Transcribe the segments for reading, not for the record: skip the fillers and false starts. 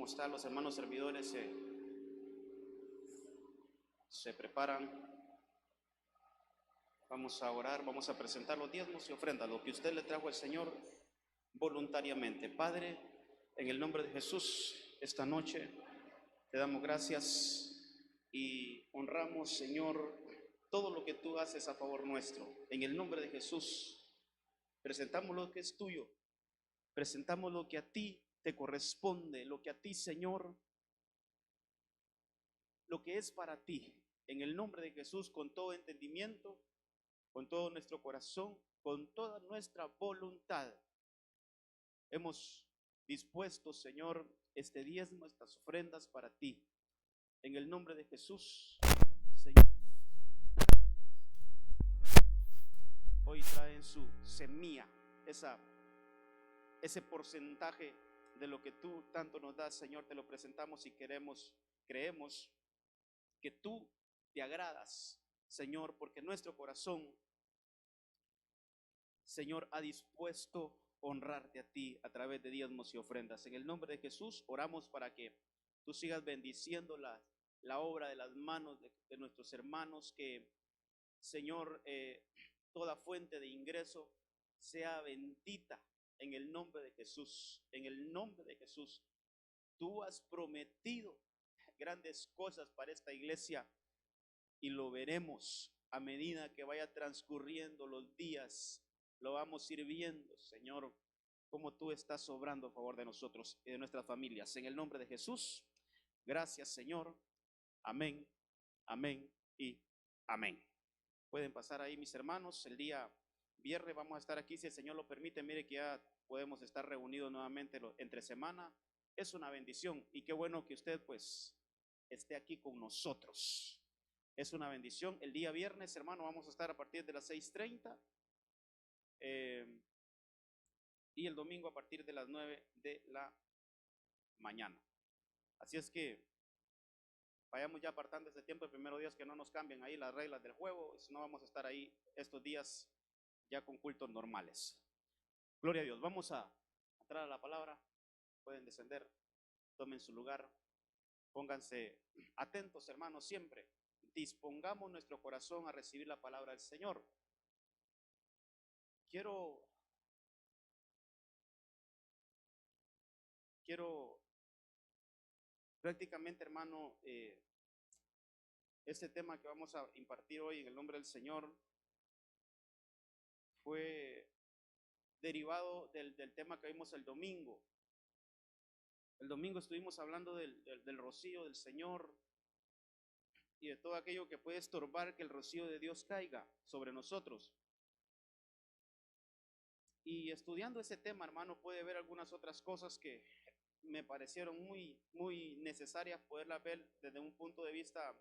cómo están los hermanos servidores, se preparan. Vamos a orar, vamos a presentar los diezmos y ofrendas, lo que usted le trajo al Señor voluntariamente. Padre, en el nombre de Jesús, esta noche te damos gracias y honramos, Señor, todo lo que tú haces a favor nuestro. En el nombre de Jesús, presentamos lo que es tuyo, presentamos lo que a ti te corresponde, lo que a ti, Señor, lo que es para ti. En el nombre de Jesús, con todo entendimiento, con todo nuestro corazón, con toda nuestra voluntad, hemos dispuesto, Señor, este diezmo, estas ofrendas para ti. En el nombre de Jesús, Señor, hoy traen su semilla, ese porcentaje de lo que tú tanto nos das, Señor, te lo presentamos y creemos que tú te agradas, Señor, porque nuestro corazón, Señor, ha dispuesto honrarte a ti a través de diezmos y ofrendas. En el nombre de Jesús oramos para que tú sigas bendiciendo la obra de las manos de nuestros hermanos, que, Señor, toda fuente de ingreso sea bendita en el nombre de Jesús. En el nombre de Jesús, tú has prometido grandes cosas para esta iglesia y lo veremos a medida que vaya transcurriendo los días. Lo vamos a ir viendo, Señor, cómo tú estás obrando a favor de nosotros y de nuestras familias. En el nombre de Jesús, gracias, Señor. Amén, amén y amén. Pueden pasar ahí, mis hermanos. El día viernes vamos a estar aquí, si el Señor lo permite. Mire que ya podemos estar reunidos nuevamente entre semana. Es una bendición y qué bueno que usted pues esté aquí con nosotros. Es una bendición. El día viernes, hermano, vamos a estar a partir de las 6:30 y el domingo a partir de las 9 de la mañana. Así es que vayamos ya apartando este tiempo. El primero día que no nos cambien ahí las reglas del juego, si no vamos a estar ahí estos días ya con cultos normales. Gloria a Dios. Vamos a entrar a la palabra. Pueden descender, tomen su lugar, pónganse atentos, hermanos, siempre. Dispongamos nuestro corazón a recibir la palabra del Señor. Quiero prácticamente, hermano, este tema que vamos a impartir hoy en el nombre del Señor fue derivado del tema que vimos el domingo. El domingo estuvimos hablando del rocío del Señor y de todo aquello que puede estorbar que el rocío de Dios caiga sobre nosotros. Y estudiando ese tema, hermano, puede ver algunas otras cosas que me parecieron muy necesarias poderlas ver desde un punto de vista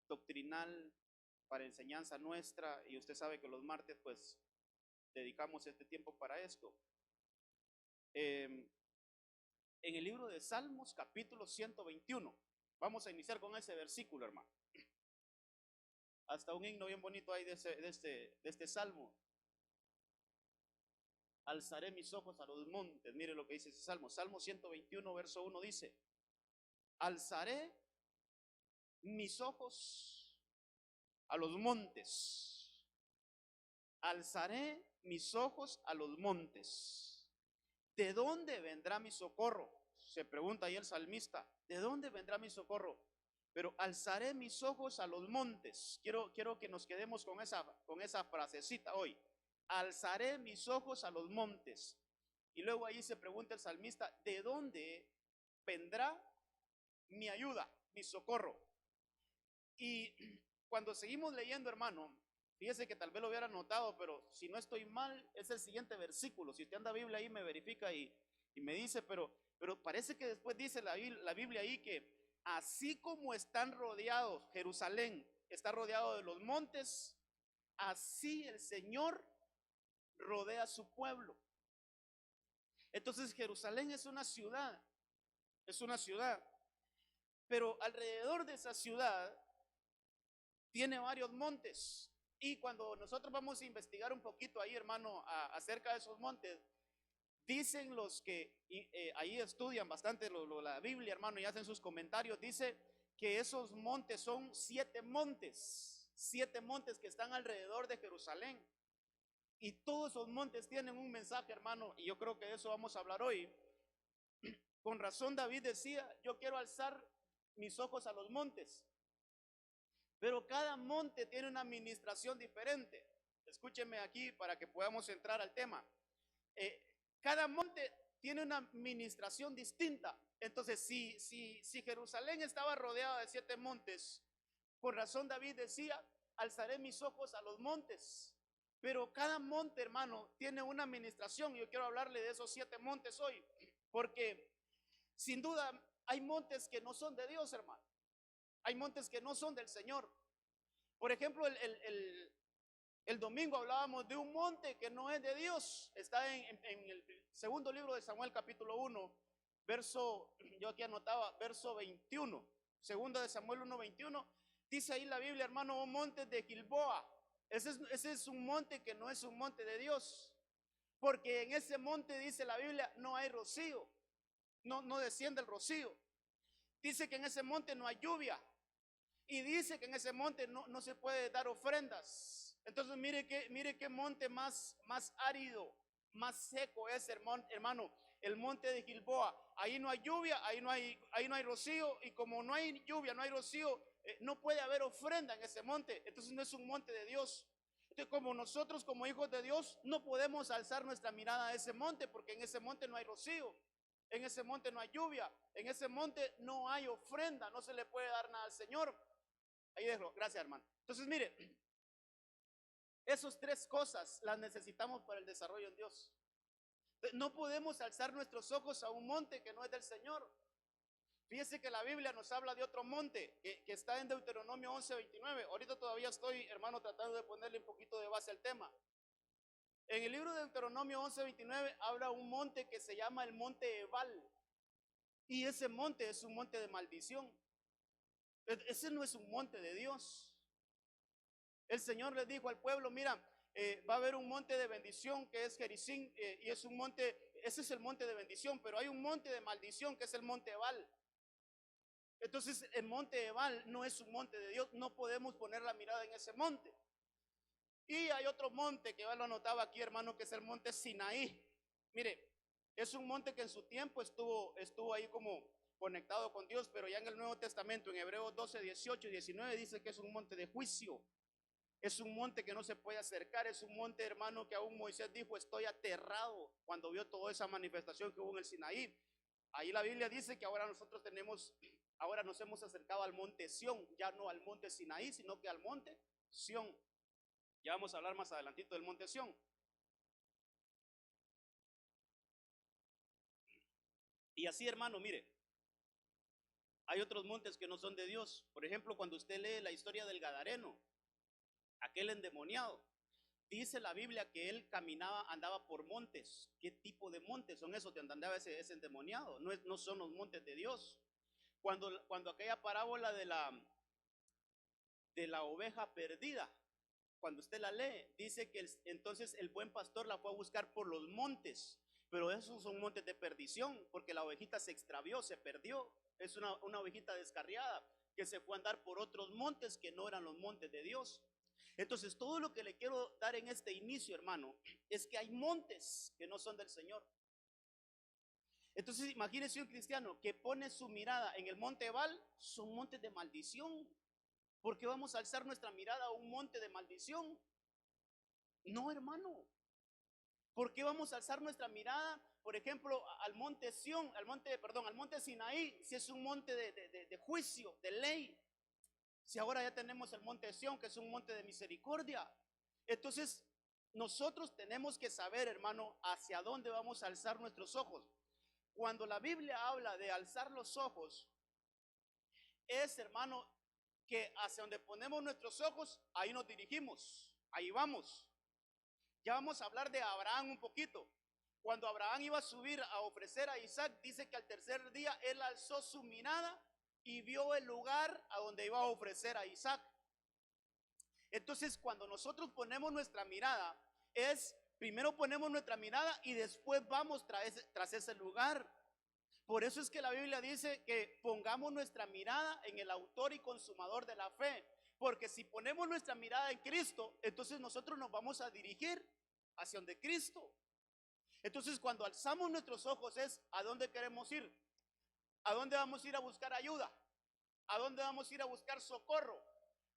doctrinal para enseñanza nuestra. Y usted sabe que los martes pues dedicamos este tiempo para esto. En el libro de Salmos, capítulo 121, vamos a iniciar con ese versículo, hermano. Hasta un himno bien bonito hay de este salmo. Alzaré mis ojos a los montes. Mire lo que dice ese salmo. Salmo 121, verso 1 dice: alzaré mis ojos a los montes. Alzaré mis ojos a los montes. ¿De dónde vendrá mi socorro? Se pregunta ahí el salmista. ¿De dónde vendrá mi socorro? Pero alzaré mis ojos a los montes. Quiero que nos quedemos con esa frasecita hoy. Alzaré mis ojos a los montes. Y luego ahí se pregunta el salmista: ¿de dónde vendrá mi ayuda, mi socorro? Y cuando seguimos leyendo, hermano, fíjese que tal vez lo hubiera notado, pero si no estoy mal, es el siguiente versículo. Si usted anda Biblia ahí, me verifica y me dice, pero parece que después dice la Biblia ahí que así como están rodeados, Jerusalén está rodeado de los montes, así el Señor rodea a su pueblo. Entonces Jerusalén es una ciudad, pero alrededor de esa ciudad tiene varios montes. Y cuando nosotros vamos a investigar un poquito ahí, hermano, acerca de esos montes, Dicen los que ahí estudian bastante la Biblia, hermano, y hacen sus comentarios, dice que esos montes son 7 montes que están alrededor de Jerusalén. Y todos esos montes tienen un mensaje, hermano, y yo creo que de eso vamos a hablar hoy. Con razón David decía, yo quiero alzar mis ojos a los montes, pero cada monte tiene una administración diferente. Escúcheme aquí para que podamos entrar al tema. Cada monte tiene una administración distinta. Entonces, si Jerusalén estaba rodeada de 7 montes, con razón David decía, alzaré mis ojos a los montes. Pero cada monte, hermano, tiene una administración. Yo quiero hablarle de esos 7 montes hoy, porque sin duda hay montes que no son de Dios, hermano. Hay montes que no son del Señor. Por ejemplo, el domingo hablábamos de un monte que no es de Dios. Está en el segundo libro de Samuel, capítulo 1, verso, yo aquí anotaba, verso 21. Segundo de Samuel 1, 21. Dice ahí la Biblia, hermano, un monte de Gilboa. Ese es un monte que no es un monte de Dios. Porque en ese monte, dice la Biblia, no hay rocío. No desciende el rocío. Dice que en ese monte no hay lluvia. Y dice que en ese monte no se puede dar ofrendas. Entonces mire qué monte más árido, más seco es, hermano, el monte de Gilboa. Ahí no hay lluvia, ahí no hay rocío. Y como no hay lluvia, no hay rocío, no puede haber ofrenda en ese monte. Entonces no es un monte de Dios. Entonces, como nosotros como hijos de Dios no podemos alzar nuestra mirada a ese monte, porque en ese monte no hay rocío, en ese monte no hay lluvia, en ese monte no hay ofrenda, no se le puede dar nada al Señor. Ahí dejo, gracias, hermano. Entonces mire, esas 3 cosas las necesitamos para el desarrollo en Dios. No podemos alzar nuestros ojos a un monte que no es del Señor. Fíjese que la Biblia nos habla de otro monte que está en Deuteronomio 11:29. Ahorita todavía estoy, hermano, tratando de ponerle un poquito de base al tema. En el libro de Deuteronomio 11:29 habla un monte que se llama el monte Ebal. Y ese monte es un monte de maldición. Ese no es un monte de Dios. El Señor les dijo al pueblo, mira, va a haber un monte de bendición que es Gerizim, y es un monte, ese es el monte de bendición, pero hay un monte de maldición que es el monte Ebal. Entonces el monte Ebal no es un monte de Dios, no podemos poner la mirada en ese monte. Y hay otro monte que yo lo anotaba aquí, hermano, que es el monte Sinaí. Mire, es un monte que en su tiempo estuvo ahí como conectado con Dios, pero ya en el Nuevo Testamento, en Hebreos 12, 18 y 19, dice que es un monte de juicio. Es un monte que no se puede acercar, es un monte, hermano, que aún Moisés dijo, estoy aterrado cuando vio toda esa manifestación que hubo en el Sinaí. Ahí la Biblia dice que ahora ahora nos hemos acercado al monte Sión, ya no al monte Sinaí, sino que al monte Sión. Ya vamos a hablar más adelantito del monte Sión. Y así, hermano, mire, hay otros montes que no son de Dios. Por ejemplo, cuando usted lee la historia del Gadareno, aquel endemoniado, dice la Biblia que él andaba por montes. ¿Qué tipo de montes son esos de donde andaba ese endemoniado? No son los montes de Dios. Cuando aquella parábola de la oveja perdida, cuando usted la lee, dice que entonces el buen pastor la fue a buscar por los montes, pero esos son montes de perdición, porque la ovejita se extravió, se perdió. Es una ovejita descarriada que se fue a andar por otros montes que no eran los montes de Dios. Entonces, todo lo que le quiero dar en este inicio, hermano, es que hay montes que no son del Señor. Entonces, imagínese un cristiano que pone su mirada en el monte Ebal, son montes de maldición. ¿Por qué vamos a alzar nuestra mirada a un monte de maldición? No, hermano. ¿Por qué vamos a alzar nuestra mirada, por ejemplo, al monte Sión, al monte Sinaí, si es un monte de juicio, de ley? Si ahora ya tenemos el monte Sión, que es un monte de misericordia. Entonces, nosotros tenemos que saber, hermano, hacia dónde vamos a alzar nuestros ojos. Cuando la Biblia habla de alzar los ojos, es, hermano, que hacia donde ponemos nuestros ojos, ahí nos dirigimos, ahí vamos. Ya vamos a hablar de Abraham un poquito. Cuando Abraham iba a subir a ofrecer a Isaac, dice que al tercer día él alzó su mirada y vio el lugar a donde iba a ofrecer a Isaac. Entonces, cuando nosotros ponemos nuestra mirada, es Primero ponemos nuestra mirada y después vamos tras ese lugar. Por eso es que la Biblia dice que pongamos nuestra mirada en el autor y consumador de la fe. Porque si ponemos nuestra mirada en Cristo, entonces nosotros nos vamos a dirigir hacia donde Cristo. Entonces cuando alzamos nuestros ojos es ¿a dónde queremos ir? ¿A dónde vamos a ir a buscar ayuda? ¿A dónde vamos a ir a buscar socorro?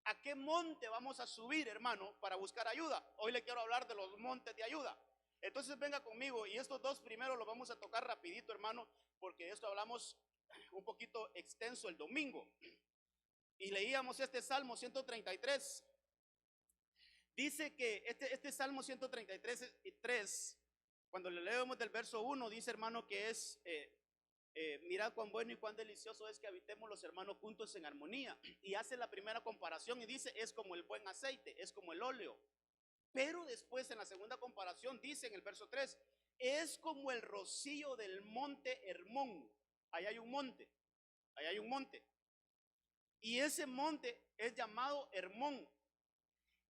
¿A qué monte vamos a subir, hermano, para buscar ayuda? Hoy le quiero hablar de los montes de ayuda. Entonces venga conmigo y estos dos primeros los vamos a tocar rapidito, hermano, porque de esto hablamos un poquito extenso el domingo. Y leíamos este Salmo 133. Dice que este Salmo 133, cuando le leemos del verso 1, dice, hermano, que es, mirad cuán bueno y cuán delicioso es que habitemos los hermanos juntos en armonía. Y hace la primera comparación y dice, es como el buen aceite, es como el óleo. Pero después en la segunda comparación dice en el verso 3, es como el rocío del monte Hermón. Ahí hay un monte, ahí hay un monte. Y ese monte es llamado Hermón.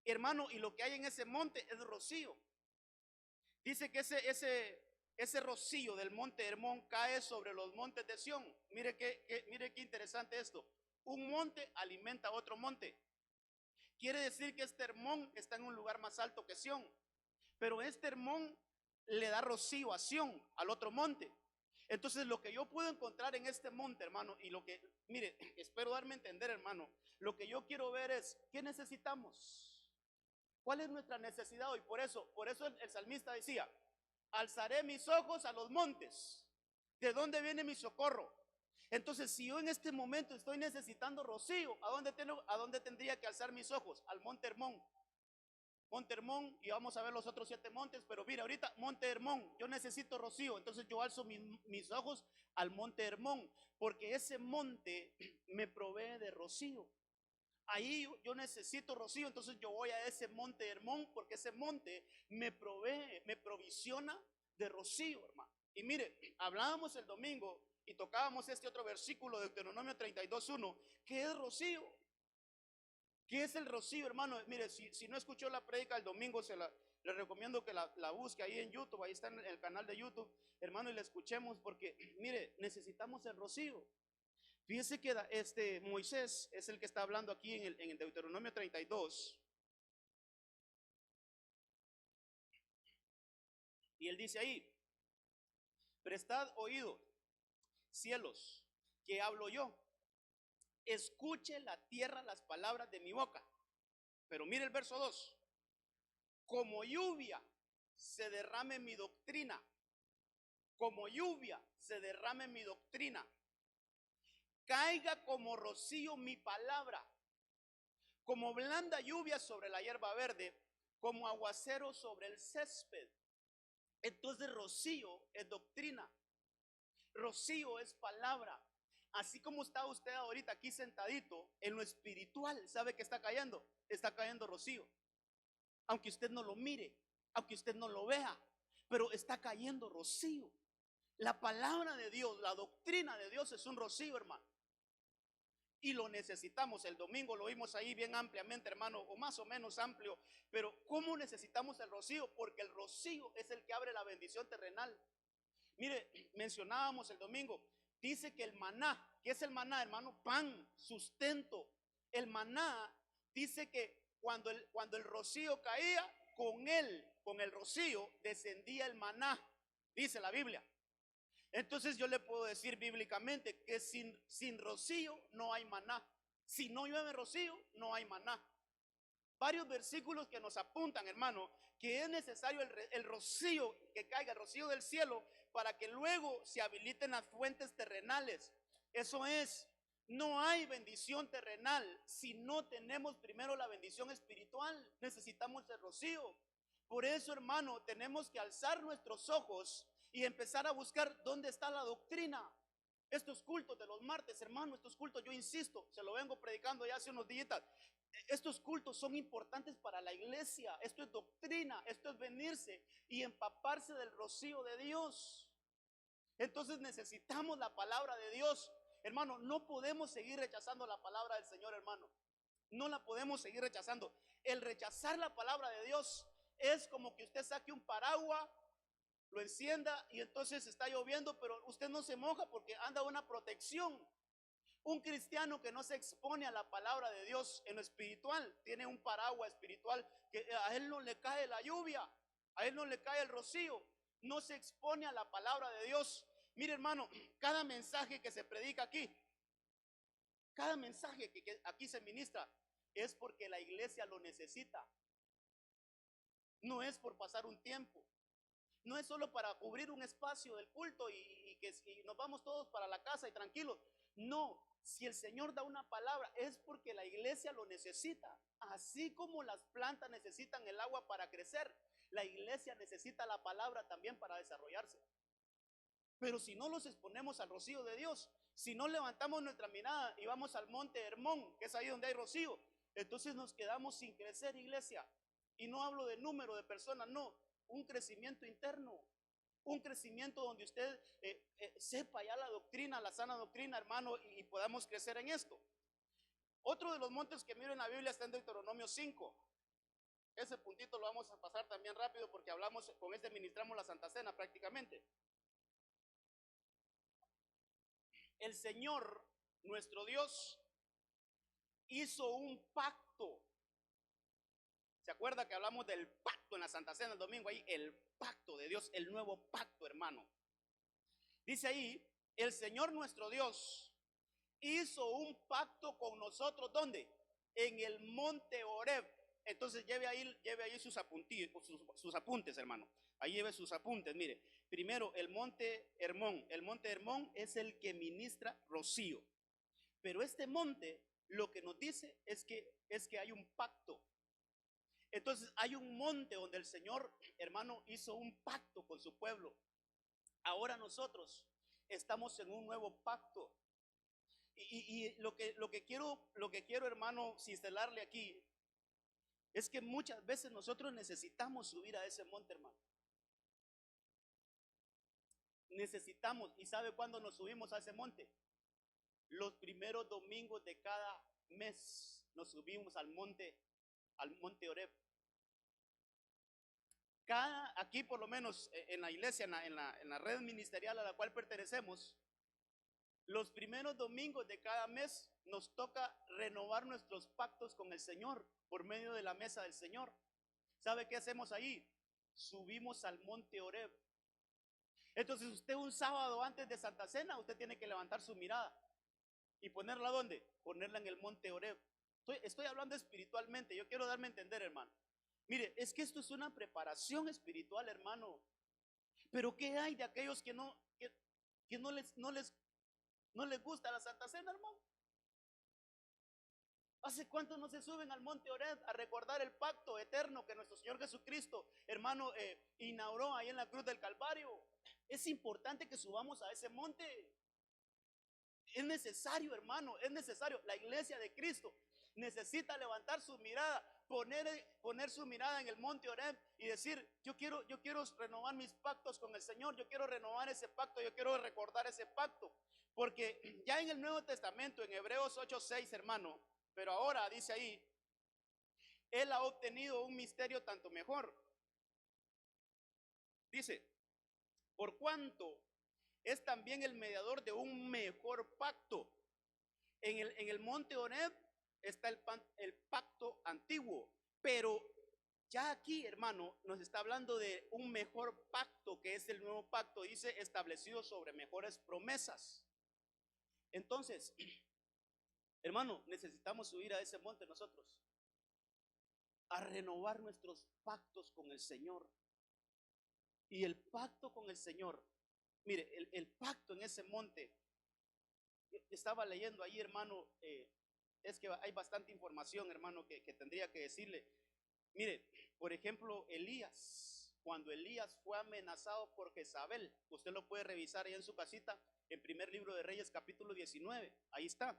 Hermano, y lo que hay en ese monte es rocío. Dice que ese rocío del monte Hermón cae sobre los montes de Sión. Mire qué interesante esto. Un monte alimenta a otro monte. Quiere decir que este Hermón está en un lugar más alto que Sión. Pero este Hermón le da rocío a Sión, al otro monte. Entonces lo que yo puedo encontrar en este monte, hermano, y lo que, mire, espero darme a entender, hermano, lo que yo quiero ver es, ¿qué necesitamos? ¿Cuál es nuestra necesidad hoy? Por eso el salmista decía, alzaré mis ojos a los montes. ¿De dónde viene mi socorro? Entonces, si yo en este momento estoy necesitando rocío, ¿a dónde tendría que alzar mis ojos? Al monte Hermón. Monte Hermón, y vamos a ver los otros 7 montes, pero mira, ahorita Monte Hermón, yo necesito rocío, entonces yo alzo mis ojos al Monte Hermón, porque ese monte me provee de rocío. Ahí yo necesito rocío, entonces yo voy a ese Monte Hermón, porque ese monte me provee, me provisiona de rocío, hermano. Y mire, hablábamos el domingo y tocábamos este otro versículo de Deuteronomio 32:1, que es rocío. ¿Qué es el rocío, hermano? Mire, si no escuchó la prédica el domingo, le recomiendo que la busque ahí en YouTube, ahí está en el canal de YouTube, hermano, y la escuchemos porque, mire, necesitamos el rocío. Fíjese que Moisés es el que está hablando aquí en el Deuteronomio 32. Y él dice ahí, prestad oído, cielos, que hablo yo. Escuche la tierra las palabras de mi boca. Pero mire el verso 2. Como lluvia se derrame mi doctrina. Como lluvia se derrame mi doctrina. Caiga como rocío mi palabra. Como blanda lluvia sobre la hierba verde. Como aguacero sobre el césped. Entonces rocío es doctrina. Rocío es palabra. Así como está usted ahorita aquí sentadito, en lo espiritual, ¿sabe que está cayendo? Está cayendo rocío. Aunque usted no lo mire, aunque usted no lo vea, pero está cayendo rocío. La palabra de Dios, la doctrina de Dios es un rocío, hermano. Y lo necesitamos. El domingo lo vimos ahí bien ampliamente, hermano, o más o menos amplio. Pero ¿cómo necesitamos el rocío? Porque el rocío es el que abre la bendición terrenal. Mire, mencionábamos el domingo, dice que el maná, ¿qué es el maná, hermano? Pan, sustento. El maná dice que cuando el rocío caía, con el rocío descendía el maná, dice la Biblia. Entonces yo le puedo decir bíblicamente que sin rocío no hay maná. Si no llueve rocío, no hay maná. Varios versículos que nos apuntan, hermano, que es necesario el rocío, que caiga el rocío del cielo, para que luego se habiliten las fuentes terrenales. Eso es, no hay bendición terrenal si no tenemos primero la bendición espiritual. Necesitamos el rocío. Por eso, hermano, tenemos que alzar nuestros ojos y empezar a buscar dónde está la doctrina. Estos cultos de los martes, hermano, estos cultos, yo insisto, se lo vengo predicando ya hace unos días. Estos cultos son importantes para la iglesia. Esto es doctrina, esto es venirse y empaparse del rocío de Dios. Entonces necesitamos la palabra de Dios. Hermano, no podemos seguir rechazando la palabra del Señor, hermano. No la podemos seguir rechazando. El rechazar la palabra de Dios es como que usted saque un paraguas, lo encienda y entonces está lloviendo, pero usted no se moja porque anda una protección. Un cristiano que no se expone a la palabra de Dios en lo espiritual, tiene un paraguas espiritual que a él no le cae la lluvia, a él no le cae el rocío, no se expone a la palabra de Dios. Mire, hermano, cada mensaje que se predica aquí, cada mensaje que aquí se ministra, es porque la iglesia lo necesita. No es por pasar un tiempo, no es solo para cubrir un espacio del culto y nos vamos todos para la casa y tranquilos. No, si el Señor da una palabra es porque la iglesia lo necesita. Así como las plantas necesitan el agua para crecer, la iglesia necesita la palabra también para desarrollarse. Pero si no los exponemos al rocío de Dios, si no levantamos nuestra mirada y vamos al monte Hermón, que es ahí donde hay rocío, entonces nos quedamos sin crecer, iglesia. Y no hablo de número de personas, no, un crecimiento interno, un crecimiento donde usted sepa ya la doctrina, la sana doctrina, hermano, y podamos crecer en esto. Otro de los montes que miro en la Biblia está en Deuteronomio 5. Ese puntito lo vamos a pasar también rápido porque hablamos, con este ministramos la Santa Cena prácticamente. El Señor, nuestro Dios, hizo un pacto. ¿Se acuerda que hablamos del pacto en la Santa Cena el domingo? Ahí, el pacto de Dios, el nuevo pacto, hermano. Dice ahí, el Señor nuestro Dios hizo un pacto con nosotros, ¿dónde? En el monte Horeb. Entonces lleve ahí sus apuntes, hermano. Ahí lleve sus apuntes, mire. Primero, el monte Hermón. El monte Hermón es el que ministra rocío. Pero este monte, lo que nos dice es que hay un pacto. Entonces hay un monte donde el Señor, hermano, hizo un pacto con su pueblo. Ahora nosotros estamos en un nuevo pacto. Y lo que quiero, hermano, cincelarle aquí, es que muchas veces nosotros necesitamos subir a ese monte, hermano. Necesitamos, ¿y sabe cuándo nos subimos a ese monte? Los primeros domingos de cada mes nos subimos al monte Horeb. Aquí por lo menos en la iglesia, en la red ministerial a la cual pertenecemos, los primeros domingos de cada mes nos toca renovar nuestros pactos con el Señor por medio de la mesa del Señor. ¿Sabe qué hacemos ahí? Subimos al monte Horeb. Entonces usted un sábado antes de Santa Cena, usted tiene que levantar su mirada y ponerla ¿dónde? Ponerla en el monte Horeb. Estoy hablando espiritualmente, yo quiero darme a entender, hermano. Mire, es que esto es una preparación espiritual, hermano. Pero ¿qué hay de aquellos que no les gusta la Santa Cena, hermano? ¿Hace cuánto no se suben al monte Horeb a recordar el pacto eterno que nuestro Señor Jesucristo, hermano, inauguró ahí en la cruz del Calvario? Es importante que subamos a ese monte. Es necesario, hermano, es necesario. La iglesia de Cristo necesita levantar su mirada, poner su mirada en el monte Horeb y decir, yo quiero renovar mis pactos con el Señor, yo quiero renovar ese pacto, yo quiero recordar ese pacto. Porque ya en el Nuevo Testamento, en Hebreos 8:6, hermano, pero ahora dice ahí, Él ha obtenido un misterio tanto mejor. Dice, por cuanto es también el mediador de un mejor pacto. En el monte Horeb está el pacto antiguo, pero ya aquí, hermano, nos está hablando de un mejor pacto, que es el nuevo pacto, dice, establecido sobre mejores promesas. Entonces, hermano, necesitamos subir a ese monte nosotros, a renovar nuestros pactos con el Señor. Y el pacto con el Señor, mire, el pacto en ese monte, estaba leyendo ahí, hermano, es que hay bastante información, hermano, que tendría que decirle. Mire, por ejemplo, Elías, cuando Elías fue amenazado por Jezabel, usted lo puede revisar ahí en su casita, en primer libro de Reyes, capítulo 19, ahí está.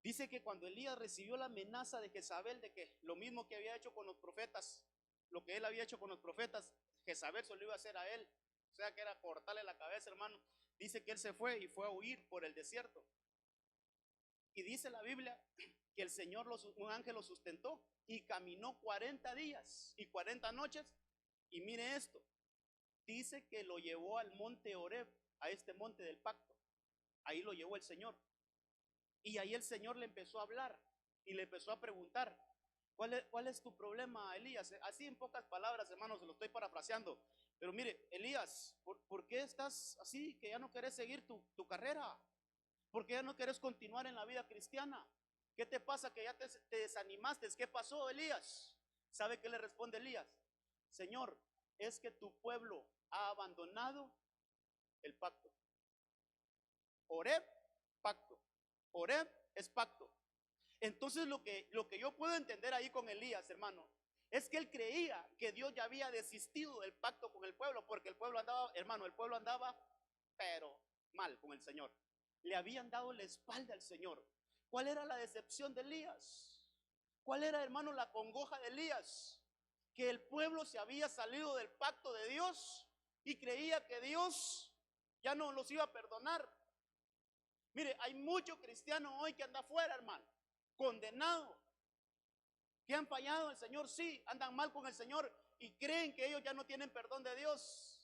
Dice que cuando Elías recibió la amenaza de Jezabel, de que lo mismo que había hecho con los profetas, lo que él había hecho con los profetas, Jezabel se lo iba a hacer a él, o sea que era cortarle la cabeza, hermano. Dice que él se fue y fue a huir por el desierto. Y dice la Biblia que el Señor, un ángel lo sustentó y caminó 40 días y 40 noches. Y mire esto, dice que lo llevó al monte Horeb, a este monte del pacto. Ahí lo llevó el Señor. Y ahí el Señor le empezó a hablar y le empezó a preguntar, ¿cuál es tu problema, Elías? Así en pocas palabras, hermanos, se lo estoy parafraseando. Pero mire, Elías, ¿por qué estás así que ya no querés seguir tu carrera? ¿Por qué ya no querés continuar en la vida cristiana? ¿Qué te pasa que ya te desanimaste? ¿Qué pasó, Elías? ¿Sabe qué le responde Elías? Señor, es que tu pueblo ha abandonado el pacto. Horeb, pacto. Horeb es pacto. Entonces lo que yo puedo entender ahí con Elías, hermano, es que él creía que Dios ya había desistido del pacto con el pueblo, porque el pueblo andaba, hermano, el pueblo andaba, pero mal con el Señor. Le habían dado la espalda al Señor. ¿Cuál era la decepción de Elías? ¿Cuál era, hermano, la congoja de Elías? Que el pueblo se había salido del pacto de Dios y creía que Dios ya no los iba a perdonar. Mire, hay muchos cristianos hoy que andan afuera, hermano, condenados, que han fallado al Señor, sí, andan mal con el Señor y creen que ellos ya no tienen perdón de Dios.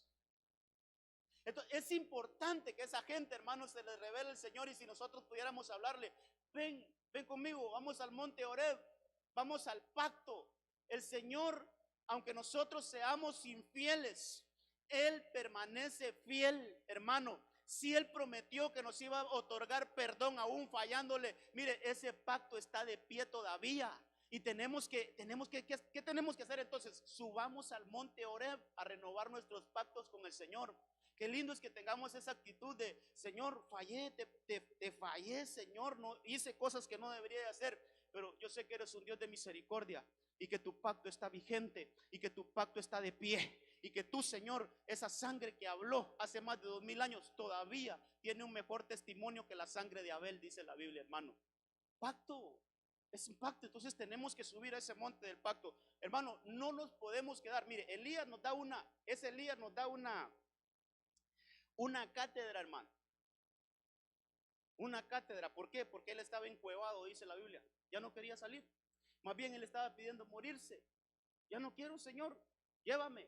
Entonces es importante que esa gente, hermano, se les revele el Señor. Y si nosotros pudiéramos hablarle, ven conmigo, vamos al monte Horeb, vamos al pacto. El Señor, aunque nosotros seamos infieles, Él permanece fiel, hermano. Si Él prometió que nos iba a otorgar perdón aún fallándole, mire, ese pacto está de pie todavía. Y ¿qué tenemos que hacer entonces? Subamos al monte Horeb a renovar nuestros pactos con el Señor. Qué lindo es que tengamos esa actitud de, Señor, fallé, te fallé, Señor, no hice cosas que no debería de hacer, pero yo sé que eres un Dios de misericordia y que tu pacto está vigente y que tu pacto está de pie y que tú, Señor, esa sangre que habló hace más de 2000 años todavía tiene un mejor testimonio que la sangre de Abel, dice la Biblia, hermano. Pacto. Es un pacto, entonces tenemos que subir a ese monte del pacto. Hermano, no nos podemos quedar. Mire, Elías nos da una cátedra, hermano. Una cátedra. ¿Por qué? Porque él estaba encuevado, dice la Biblia. Ya no quería salir. Más bien él estaba pidiendo morirse. Ya no quiero, Señor, llévame.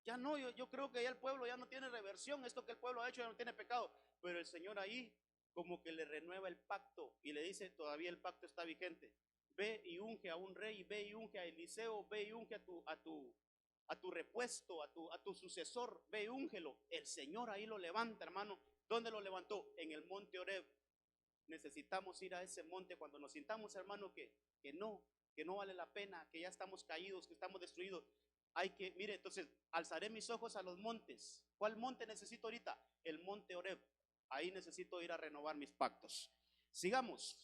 Ya no, yo creo que ya el pueblo ya no tiene reversión. Esto que el pueblo ha hecho ya no tiene pecado. Pero el Señor ahí como que le renueva el pacto y le dice, todavía el pacto está vigente. Ve y unge a un rey, ve y unge a Eliseo, ve y unge a tu repuesto, a tu sucesor, ve y úngelo. El Señor ahí lo levanta, hermano. ¿Dónde lo levantó? En el monte Horeb. Necesitamos ir a ese monte cuando nos sintamos, hermano, que no vale la pena, que ya estamos caídos, que estamos destruidos. Mire, entonces, alzaré mis ojos a los montes. ¿Cuál monte necesito ahorita? El monte Horeb. Ahí necesito ir a renovar mis pactos. Sigamos.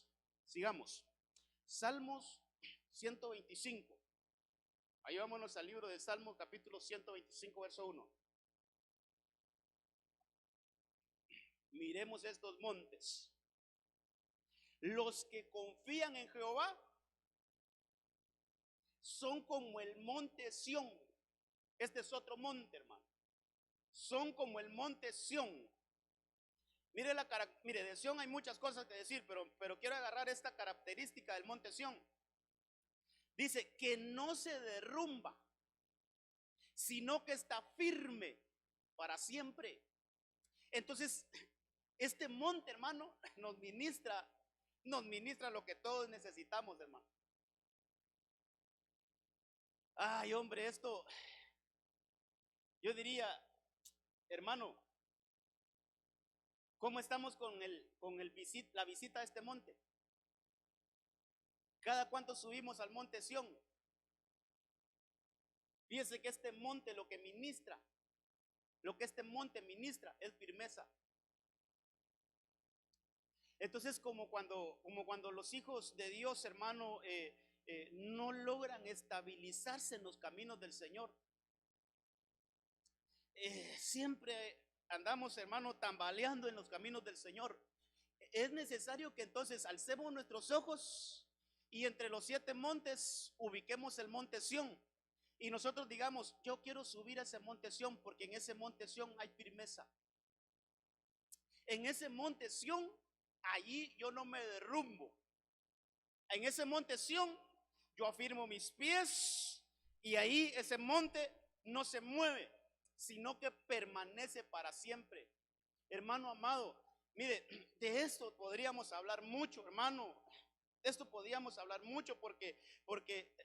Salmos 125. Ahí vámonos al libro de Salmos, capítulo 125, verso 1. Miremos estos montes. Los que confían en Jehová son como el monte Sión. Este es otro monte, hermano. Son como el monte Sión. Mire, de Sión hay muchas cosas que decir, pero quiero agarrar esta característica del monte Sión. Dice que no se derrumba, sino que está firme para siempre. Entonces, este monte, hermano, nos ministra lo que todos necesitamos, hermano. Ay, hombre, esto, yo diría, hermano, ¿cómo estamos con la visita a este monte? ¿Cada cuánto subimos al monte Sión? Fíjese que este monte lo que este monte ministra es firmeza. Entonces, como cuando los hijos de Dios, hermano, no logran estabilizarse en los caminos del Señor, siempre andamos, hermano, tambaleando en los caminos del Señor. Es necesario que entonces alcemos nuestros ojos y entre los 7 montes ubiquemos el monte Sión. Y nosotros digamos, yo quiero subir a ese monte Sión porque en ese monte Sión hay firmeza. En ese monte Sión allí yo no me derrumbo. En ese monte Sión yo afirmo mis pies y ahí ese monte no se mueve, sino que permanece para siempre. Hermano amado, mire, de esto podríamos hablar mucho, hermano. De esto podríamos hablar mucho porque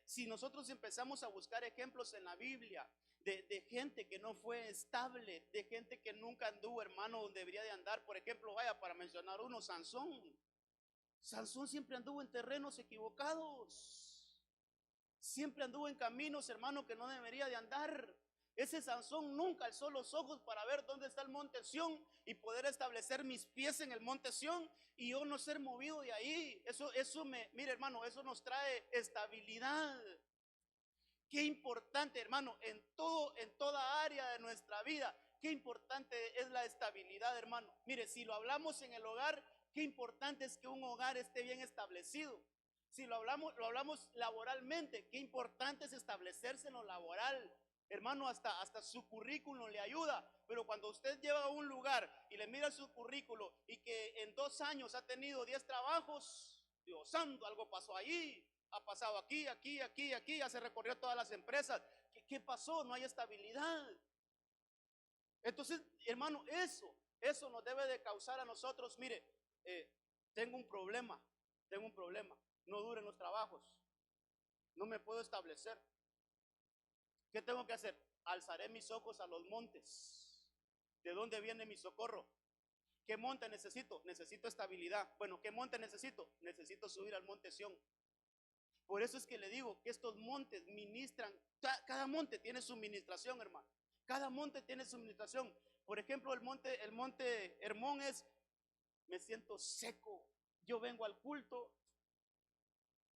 si nosotros empezamos a buscar ejemplos en la Biblia de gente que no fue estable, de gente que nunca anduvo, hermano, donde debería de andar. Por ejemplo, vaya, para mencionar uno, Sansón. Sansón siempre anduvo en terrenos equivocados. Siempre anduvo en caminos, hermano, que no debería de andar. Ese Sansón nunca alzó los ojos para ver dónde está el monte Sión y poder establecer mis pies en el monte Sión y yo no ser movido de ahí. Mire, hermano, eso nos trae estabilidad. Qué importante, hermano, en toda área de nuestra vida, qué importante es la estabilidad, hermano. Mire, si lo hablamos en el hogar, qué importante es que un hogar esté bien establecido. Si lo hablamos laboralmente, qué importante es establecerse en lo laboral. Hermano, hasta su currículum le ayuda. Pero cuando usted lleva a un lugar y le mira su currículum y que en 2 años ha tenido 10 trabajos, Dios santo, algo pasó allí. Ha pasado aquí, ya se recorrió todas las empresas. ¿Qué pasó? No hay estabilidad. Entonces, hermano, eso nos debe de causar a nosotros, mire, tengo un problema, no duren los trabajos, no me puedo establecer. ¿Qué tengo que hacer? Alzaré mis ojos a los montes. ¿De dónde viene mi socorro? ¿Qué monte necesito? Necesito estabilidad. Bueno, ¿qué monte necesito? Necesito subir al monte Sión. Por eso es que le digo que estos montes ministran, cada monte tiene su ministración, hermano. Cada monte tiene su ministración. Por ejemplo, el monte Hermón es, me siento seco. Yo vengo al culto,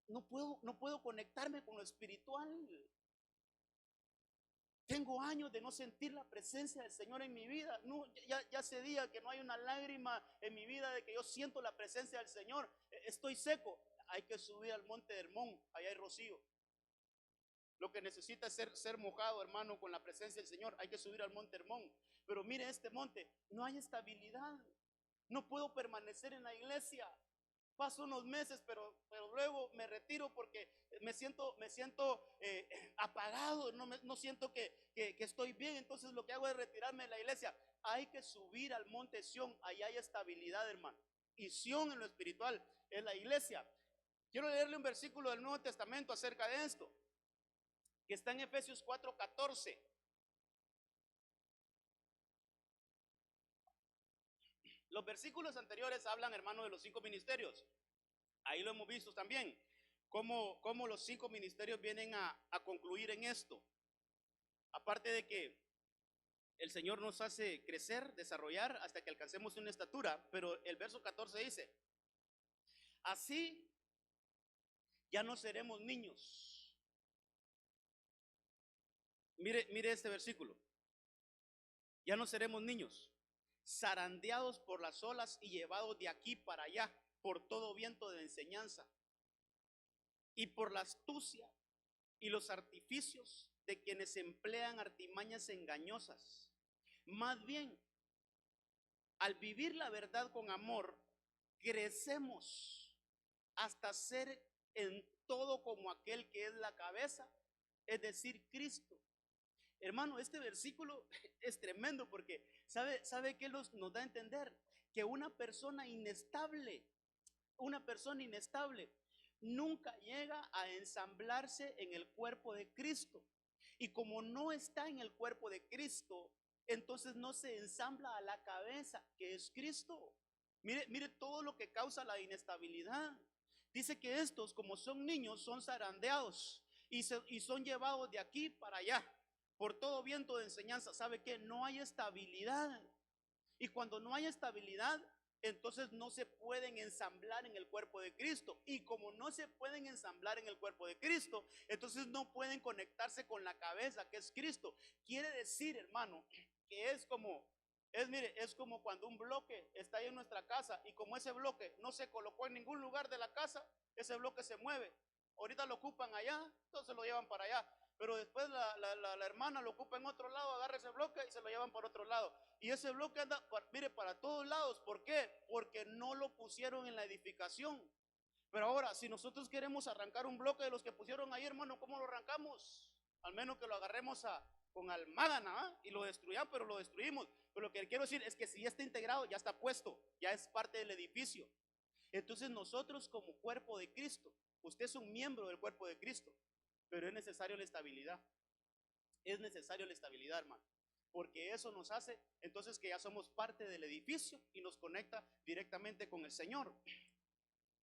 no puedo conectarme con lo espiritual. Tengo años de no sentir la presencia del Señor en mi vida. No, ya hace días que no hay una lágrima en mi vida de que yo siento la presencia del Señor. Estoy seco. Hay que subir al monte Hermón, allá hay rocío. Lo que necesita es ser mojado, hermano, con la presencia del Señor. Hay que subir al monte Hermón. Pero mire este monte, no hay estabilidad. No puedo permanecer en la iglesia. Paso unos meses, pero luego me retiro porque me siento apagado, no siento que estoy bien. Entonces lo que hago es retirarme de la iglesia. Hay que subir al monte Sión, allá hay estabilidad, hermano. Y Sión en lo espiritual es la iglesia. Quiero leerle un versículo del Nuevo Testamento acerca de esto, que está en Efesios 4:14. Los versículos anteriores hablan, hermano, de los 5 ministerios. Ahí lo hemos visto también, cómo los 5 ministerios vienen a concluir en esto. Aparte de que el Señor nos hace crecer, desarrollar hasta que alcancemos una estatura, pero el verso 14 dice, así ya no seremos niños. Mire este versículo. Ya no seremos niños, zarandeados por las olas y llevados de aquí para allá por todo viento de enseñanza y por la astucia y los artificios de quienes emplean artimañas engañosas. Más bien, al vivir la verdad con amor, crecemos hasta ser en todo como aquel que es la cabeza, es decir, Cristo. Hermano, este versículo es tremendo porque ¿sabe qué nos da a entender? Que una persona inestable nunca llega a ensamblarse en el cuerpo de Cristo. Y como no está en el cuerpo de Cristo, entonces no se ensambla a la cabeza, que es Cristo. Mire todo lo que causa la inestabilidad. Dice que estos, como son niños, son zarandeados y son llevados de aquí para allá por todo viento de enseñanza. ¿Sabe qué? No hay estabilidad. Y cuando no hay estabilidad, entonces no se pueden ensamblar en el cuerpo de Cristo. Y como no se pueden ensamblar en el cuerpo de Cristo, entonces no pueden conectarse con la cabeza, que es Cristo. Quiere decir, hermano, que es como cuando un bloque está ahí en nuestra casa y como ese bloque no se colocó en ningún lugar de la casa, ese bloque se mueve. Ahorita lo ocupan allá, entonces lo llevan para allá. pero después la hermana lo ocupa en otro lado, agarra ese bloque y se lo llevan por otro lado. Y ese bloque anda, mire, para todos lados. ¿Por qué? Porque no lo pusieron en la edificación. Pero ahora, si nosotros queremos arrancar un bloque de los que pusieron ahí, hermano, ¿cómo lo arrancamos? Al menos que lo agarremos con almágana, ¿eh? Y lo destruyamos, pero lo destruimos. Pero lo que quiero decir es que si ya está integrado, ya está puesto, ya es parte del edificio. Entonces nosotros como cuerpo de Cristo, usted es un miembro del cuerpo de Cristo, pero es necesario la estabilidad. Es necesario la estabilidad, hermano, porque eso nos hace entonces que ya somos parte del edificio y nos conecta directamente con el Señor.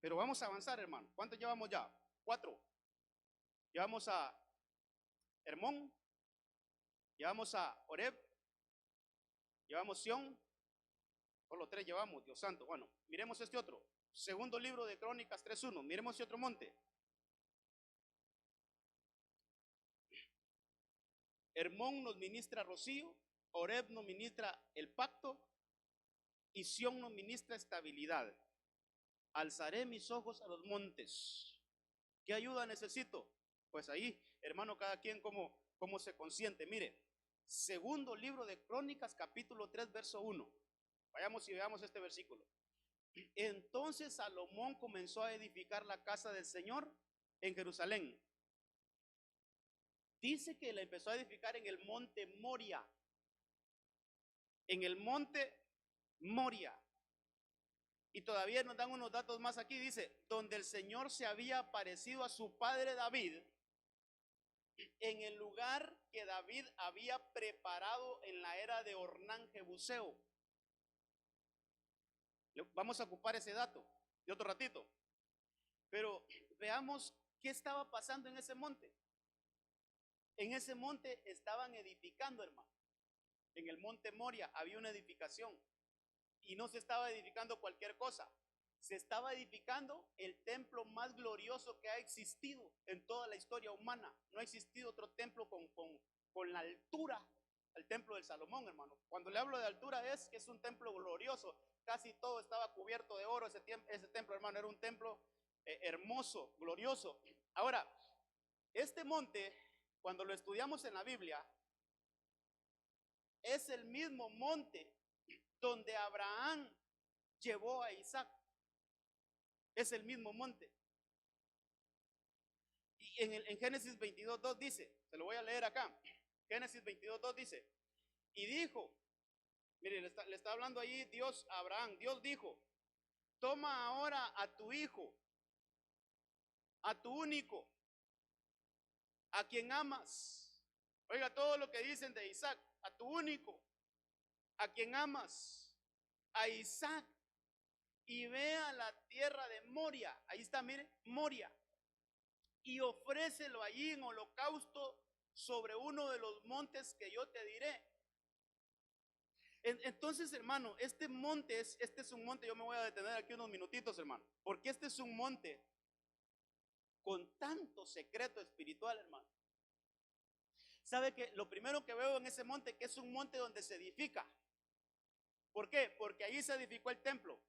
Pero vamos a avanzar, hermano. ¿Cuántos llevamos ya? 4. Llevamos a Hermón, llevamos a Oreb, llevamos Sión. Solo 3 llevamos, Dios santo. Bueno, miremos este otro. Segundo libro de Crónicas 3:1. Miremos este otro monte. Hermón nos ministra rocío, Oreb nos ministra el pacto y Sión nos ministra estabilidad. Alzaré mis ojos a los montes. ¿Qué ayuda necesito? Pues ahí, hermano, cada quien como se consiente. Mire, segundo libro de Crónicas, capítulo 3, verso 1. Vayamos y veamos este versículo. Entonces Salomón comenzó a edificar la casa del Señor en Jerusalén. Dice que la empezó a edificar en el monte Moria. En el monte Moria. Y todavía nos dan unos datos más aquí. Dice, donde el Señor se había aparecido a su padre David, en el lugar que David había preparado en la era de Ornán Jebuseo. Vamos a ocupar ese dato de otro ratito. Pero veamos qué estaba pasando en ese monte. En ese monte estaban edificando, hermano. En el monte Moria había una edificación. Y no se estaba edificando cualquier cosa. Se estaba edificando el templo más glorioso que ha existido en toda la historia humana. No ha existido otro templo con la altura, el templo del Salomón, hermano. Cuando le hablo de altura es que es un templo glorioso. Casi todo estaba cubierto de oro ese templo, hermano. Era un templo hermoso, glorioso. Ahora, este monte, cuando lo estudiamos en la Biblia, es el mismo monte donde Abraham llevó a Isaac. Es el mismo monte. Y en Génesis 22:2 dice, se lo voy a leer acá. Génesis 22:2 dice, y dijo, mire, le está hablando ahí Dios a Abraham. Dios dijo, toma ahora a tu hijo, a tu único, a quien amas. Oiga todo lo que dicen de Isaac, a tu único, a quien amas, a Isaac, y ve a la tierra de Moria. Ahí está, mire, Moria. Y ofrécelo allí en holocausto sobre uno de los montes que yo te diré. Entonces, hermano, este es un monte, yo me voy a detener aquí unos minutitos, hermano, porque este es un monte con tanto secreto espiritual, hermano. ¿Sabe que lo primero que veo en ese monte, que es un monte donde se edifica? ¿Por qué? Porque ahí se edificó el templo.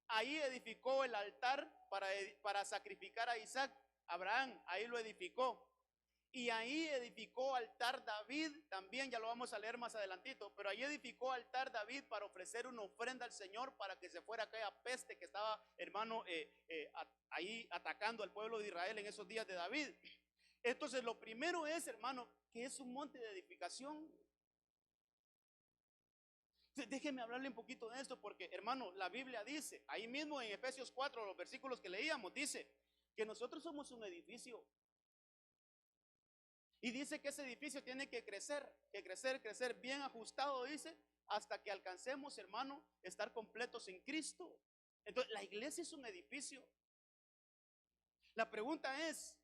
Ahí edificó el altar para sacrificar a Isaac. Abraham, ahí lo edificó. Y ahí edificó altar David, también ya lo vamos a leer más adelantito, pero ahí edificó altar David para ofrecer una ofrenda al Señor para que se fuera aquella peste que estaba, hermano, ahí atacando al pueblo de Israel en esos días de David. Entonces lo primero es, hermano, que es un monte de edificación. Déjeme hablarle un poquito de esto porque, hermano, la Biblia dice, ahí mismo en Efesios 4, los versículos que leíamos, dice que nosotros somos un edificio. Y dice que ese edificio tiene que crecer, crecer bien ajustado, dice, hasta que alcancemos, hermano, estar completos en Cristo. Entonces, la iglesia es un edificio. La pregunta es,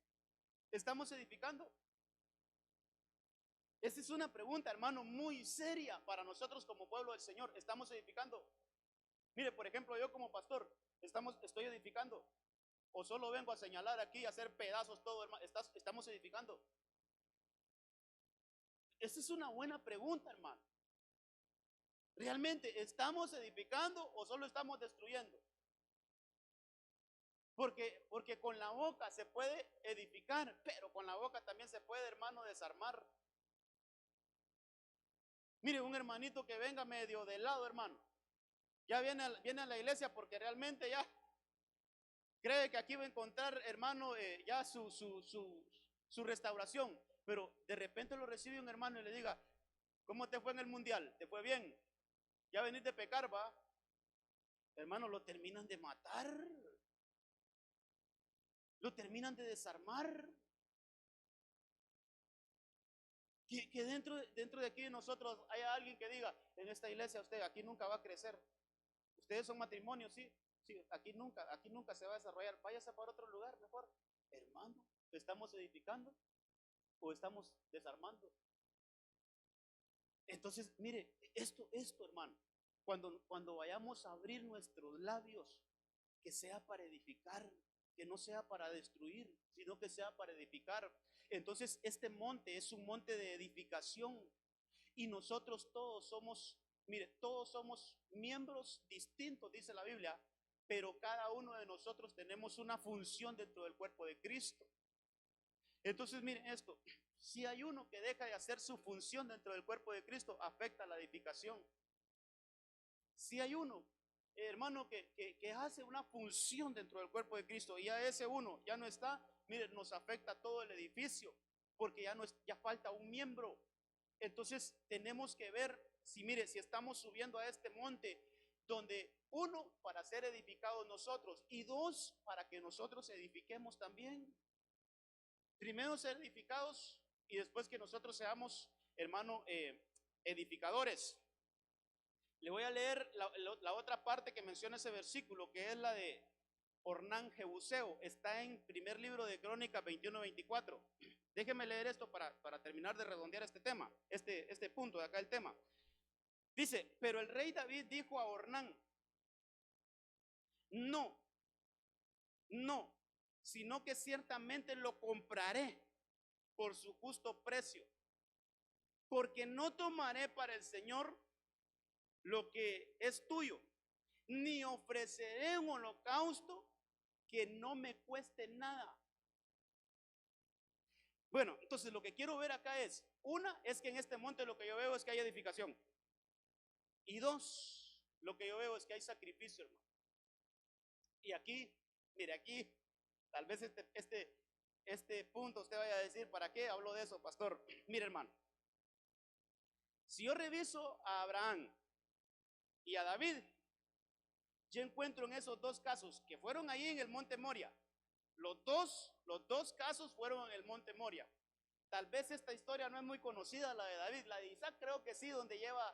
¿estamos edificando? Esa es una pregunta, hermano, muy seria para nosotros como pueblo del Señor. ¿Estamos edificando? Mire, por ejemplo, yo como pastor, ¿estoy edificando? ¿O solo vengo a señalar aquí, a hacer pedazos todo, hermano? ¿Estamos edificando? Esa es una buena pregunta, hermano. ¿Realmente estamos edificando o solo estamos destruyendo? Porque con la boca se puede edificar, pero con la boca también se puede, hermano, desarmar. Mire, un hermanito que venga medio de lado, hermano, ya viene a la iglesia porque realmente ya cree que aquí va a encontrar, hermano, ya su restauración. Pero de repente lo recibe un hermano y le diga: ¿cómo te fue en el mundial? ¿Te fue bien? ¿Ya venís de pecar, va? Hermano, lo terminan de matar, lo terminan de desarmar. Que dentro de aquí de nosotros haya alguien que diga: en esta iglesia usted aquí nunca va a crecer. Ustedes son matrimonios, sí, sí, aquí nunca se va a desarrollar. Váyase para otro lugar mejor. Hermano, ¿estamos edificando o estamos desarmando? Entonces, mire, esto, hermano, cuando vayamos a abrir nuestros labios, que sea para edificar, que no sea para destruir, sino que sea para edificar. Entonces, este monte es un monte de edificación y nosotros todos somos, mire, todos somos miembros distintos, dice la Biblia, pero cada uno de nosotros tenemos una función dentro del cuerpo de Cristo. Entonces, miren esto, si hay uno que deja de hacer su función dentro del cuerpo de Cristo, afecta la edificación. Si hay uno, hermano, que hace una función dentro del cuerpo de Cristo y a ese uno ya no está, miren, nos afecta todo el edificio, porque ya falta un miembro. Entonces tenemos que ver si, mire, si estamos subiendo a este monte, donde uno, para ser edificados nosotros, y dos, para que nosotros edifiquemos también. Primero ser edificados y después que nosotros seamos, hermano, edificadores. Le voy a leer la otra parte que menciona ese versículo, que es la de Ornán Jebuseo. Está en primer libro de Crónicas 21-24. Déjeme leer esto para terminar de redondear este tema, este punto de acá, el tema. Dice: pero el rey David dijo a Ornán: no, no, sino que ciertamente lo compraré por su justo precio, porque no tomaré para el Señor lo que es tuyo, ni ofreceré un holocausto que no me cueste nada. Bueno, entonces lo que quiero ver acá es, una, es que en este monte lo que yo veo es que hay edificación. Y dos, lo que yo veo es que hay sacrificio, hermano. Y aquí, mire, aquí, tal vez este punto usted vaya a decir: ¿para qué hablo de eso, pastor? Mire, hermano, si yo reviso a Abraham y a David, yo encuentro en esos dos casos que fueron ahí en el monte Moria. Los dos casos fueron en el monte Moria. Tal vez esta historia no es muy conocida, la de David. La de Isaac creo que sí, donde lleva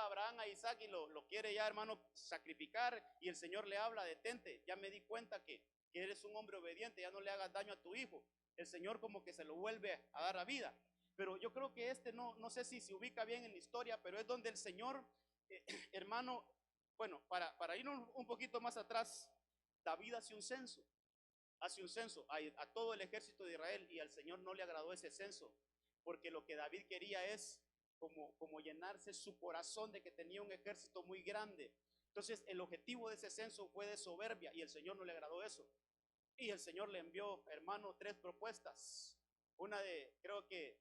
a Abraham a Isaac y lo quiere ya, hermano, sacrificar, y el Señor le habla: detente, ya me di cuenta que eres un hombre obediente, ya no le hagas daño a tu hijo. El Señor como que se lo vuelve a dar a vida. Pero yo creo que no sé si se ubica bien en la historia, pero es donde el Señor, hermano, bueno, para ir un poquito más atrás, David hace un censo a todo el ejército de Israel, y al Señor no le agradó ese censo, porque lo que David quería es como llenarse su corazón de que tenía un ejército muy grande. Entonces el objetivo de ese censo fue de soberbia, y el Señor no le agradó eso. Y el Señor le envió, hermano, 3 propuestas. Una de, creo que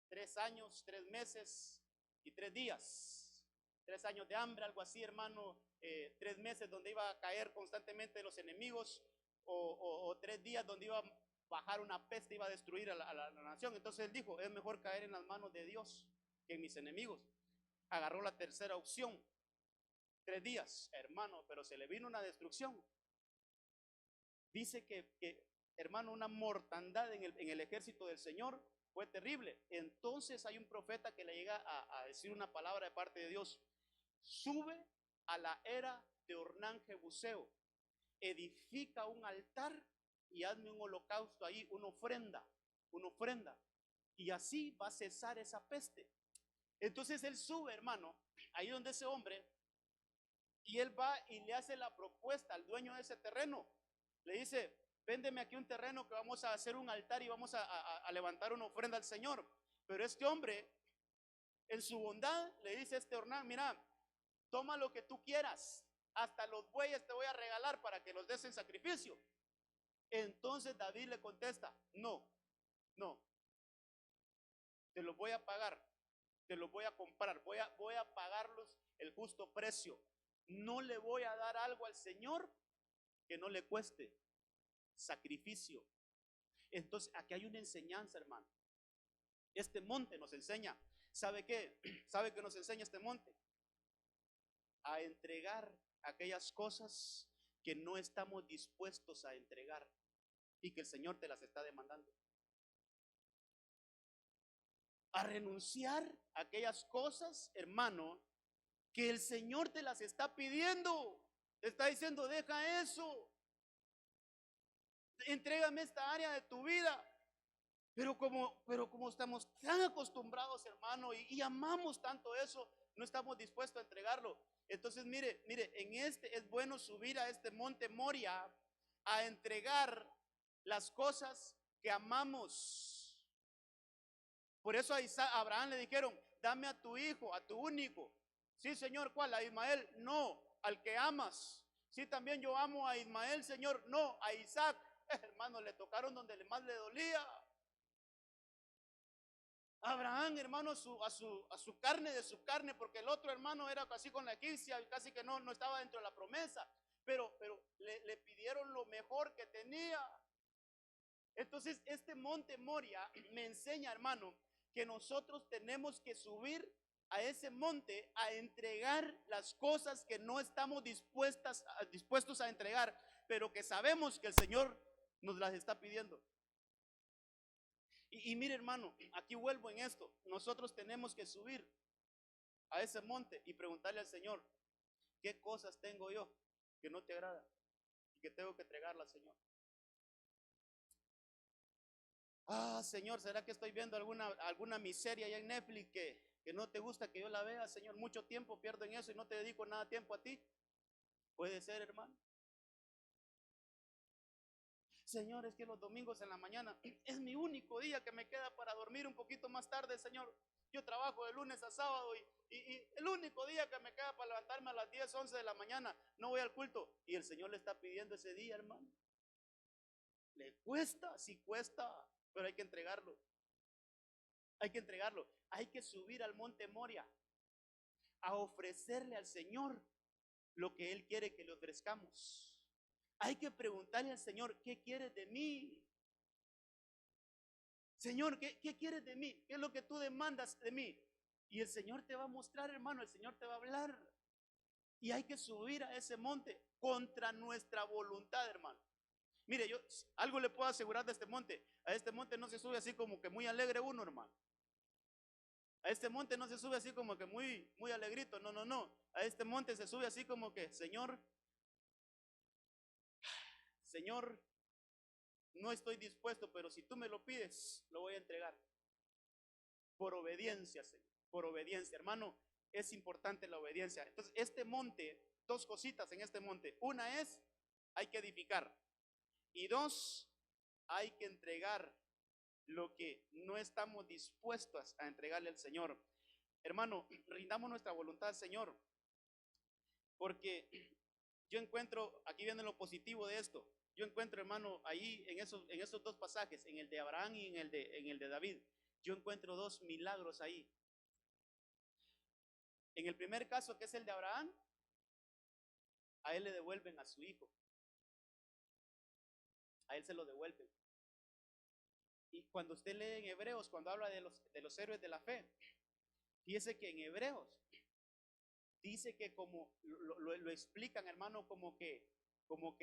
3 años, 3 meses y 3 días. 3 años de hambre, algo así, hermano. 3 meses donde iba a caer constantemente los enemigos, o 3 días donde iba a bajar una peste, iba a destruir a la nación. Entonces él dijo: es mejor caer en las manos de Dios que en mis enemigos. Agarró la tercera opción: 3 días, hermano, pero se le vino una destrucción. Dice que hermano, una mortandad en el ejército del Señor. Fue terrible. Entonces hay un profeta que le llega a decir una palabra de parte de Dios: sube a la era de Ornán Jebuseo, edifica un altar y hazme un holocausto ahí, una ofrenda, y así va a cesar esa peste. Entonces él sube, hermano, ahí donde ese hombre, y él va y le hace la propuesta al dueño de ese terreno. Le dice: véndeme aquí un terreno que vamos a hacer un altar y vamos a levantar una ofrenda al Señor. Pero este hombre, en su bondad, le dice a este Ornán: mira, toma lo que tú quieras, hasta los bueyes te voy a regalar para que los des en sacrificio. Entonces David le contesta, no, no, te los voy a pagar, te los voy a comprar, voy a pagarlos el justo precio. No le voy a dar algo al Señor que no le cueste sacrificio. Entonces aquí hay una enseñanza, hermano. Este monte nos enseña, ¿sabe qué? ¿Sabe qué nos enseña este monte? A entregar aquellas cosas que no estamos dispuestos a entregar y que el Señor te las está demandando. A renunciar a aquellas cosas, hermano, que el Señor te las está pidiendo. Te está diciendo, deja eso, entrégame esta área de tu vida. Pero como estamos tan acostumbrados, hermano, y amamos tanto eso, no estamos dispuestos a entregarlo. Entonces, mire, es bueno subir a este monte Moria a entregar las cosas que amamos. Por eso a Abraham le dijeron, dame a tu hijo, a tu único. Sí, Señor, ¿cuál? ¿A Ismael? No, al que amas. Sí, también yo amo a Ismael, Señor. No, a Isaac. Hermano, le tocaron donde más le dolía. Abraham, hermano, a su carne de su carne, porque el otro hermano era casi con la egipcia, casi que no estaba dentro de la promesa, pero le pidieron lo mejor que tenía. Entonces, este monte Moria me enseña, hermano, que nosotros tenemos que subir a ese monte a entregar las cosas que no estamos dispuestos a entregar, pero que sabemos que el Señor nos las está pidiendo. Y mire, hermano, aquí vuelvo en esto. Nosotros tenemos que subir a ese monte y preguntarle al Señor, ¿qué cosas tengo yo que no te agrada y que tengo que entregarla al Señor? Ah, Señor, ¿será que estoy viendo alguna miseria allá en Netflix que no te gusta que yo la vea? Señor, mucho tiempo pierdo en eso y no te dedico nada tiempo a ti. Puede ser, hermano. Señor, es que los domingos en la mañana es mi único día que me queda para dormir un poquito más tarde, Señor. Yo trabajo de lunes a sábado y el único día que me queda para levantarme a las 10, 11 de la mañana, no voy al culto. Y el Señor le está pidiendo ese día, hermano. Le cuesta, sí cuesta, pero hay que entregarlo. Hay que entregarlo. Hay que subir al monte Moria a ofrecerle al Señor lo que Él quiere que le ofrezcamos. Hay que preguntarle al Señor, ¿qué quieres de mí? Señor, ¿qué quieres de mí? ¿Qué es lo que tú demandas de mí? Y el Señor te va a mostrar, hermano, el Señor te va a hablar. Y hay que subir a ese monte contra nuestra voluntad, hermano. Mire, yo algo le puedo asegurar de este monte. A este monte no se sube así como que muy alegre uno, hermano. A este monte no se sube así como que muy alegrito. No, no, no. A este monte se sube así como que, Señor, no estoy dispuesto, pero si tú me lo pides, lo voy a entregar. Por obediencia, Señor. Por obediencia, hermano, es importante la obediencia. Entonces, este monte, dos cositas en este monte. Una es, hay que edificar. Y dos, hay que entregar lo que no estamos dispuestos a entregarle al Señor. Hermano, rindamos nuestra voluntad al Señor. Porque yo encuentro, aquí viene lo positivo de esto. Yo encuentro, hermano, ahí en esos dos pasajes, en el de Abraham y en el de David, yo encuentro dos milagros ahí. En el primer caso, que es el de Abraham, a él le devuelven a su hijo. A él se lo devuelven. Y cuando usted lee en Hebreos, cuando habla de los héroes de la fe, fíjese que en Hebreos dice que como lo explican, hermano, como que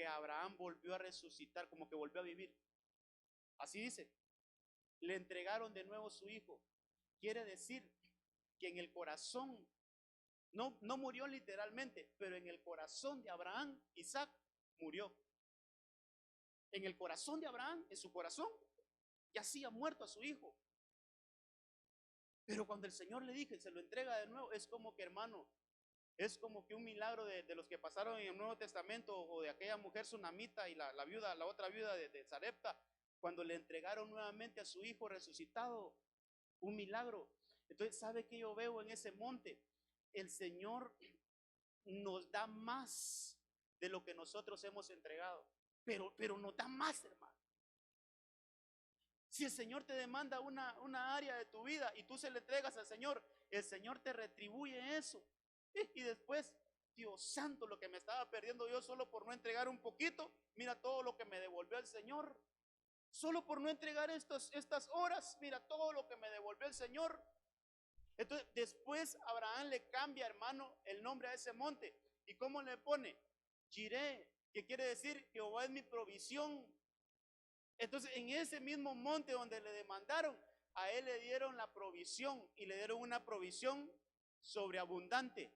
Abraham volvió a resucitar, como que volvió a vivir. Así dice. Le entregaron de nuevo su hijo. Quiere decir que en el corazón, no murió literalmente, pero en el corazón de Abraham, Isaac murió. En el corazón de Abraham, en su corazón, ya hacía muerto a su hijo. Pero cuando el Señor le dije, se lo entrega de nuevo, es como que, hermano, es como que un milagro de los que pasaron en el Nuevo Testamento, o de aquella mujer sunamita y la otra viuda de Sarepta, cuando le entregaron nuevamente a su hijo resucitado. Un milagro. Entonces, ¿sabe qué yo veo en ese monte? El Señor nos da más de lo que nosotros hemos entregado. Pero nos da más, hermano. Si el Señor te demanda una área de tu vida y tú se le entregas al Señor, el Señor te retribuye eso. Y después, Dios santo, lo que me estaba perdiendo yo solo por no entregar un poquito, mira todo lo que me devolvió el Señor. Solo por no entregar estas horas, mira todo lo que me devolvió el Señor. Entonces, después Abraham le cambia, hermano, el nombre a ese monte. ¿Y cómo le pone? Jireh, que quiere decir Jehová es mi provisión. Entonces, en ese mismo monte donde le demandaron, a él le dieron la provisión y le dieron una provisión sobreabundante.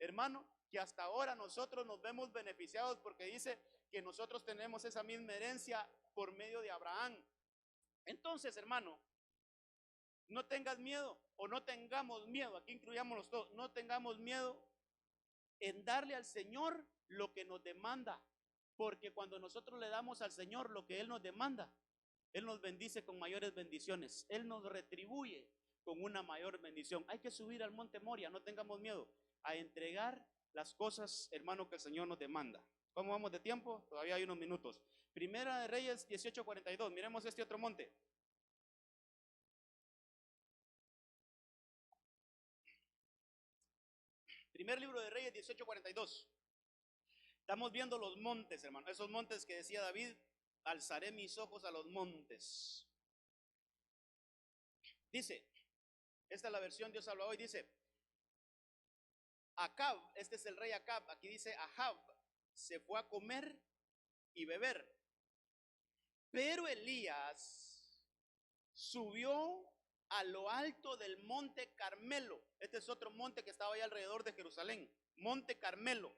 Hermano, que hasta ahora nosotros nos vemos beneficiados porque dice que nosotros tenemos esa misma herencia por medio de Abraham. Entonces, hermano, no tengas miedo o no tengamos miedo, aquí incluyámonos todos, no tengamos miedo en darle al Señor lo que nos demanda, porque cuando nosotros le damos al Señor lo que Él nos demanda, Él nos bendice con mayores bendiciones, Él nos retribuye con una mayor bendición. Hay que subir al monte Moria, no tengamos miedo, a entregar las cosas, hermano, que el Señor nos demanda. ¿Cómo vamos de tiempo? Todavía hay unos minutos. Primera de Reyes 18:42, miremos este otro monte. Primer libro de Reyes 18:42. Estamos viendo los montes, hermano. Esos montes que decía David, alzaré mis ojos a los montes. Dice, esta es la versión Dios habla hoy, dice, Acab, este es el rey Acab, aquí dice Ahab, se fue a comer y beber. Pero Elías subió a lo alto del monte Carmelo. Este es otro monte que estaba ahí alrededor de Jerusalén, monte Carmelo.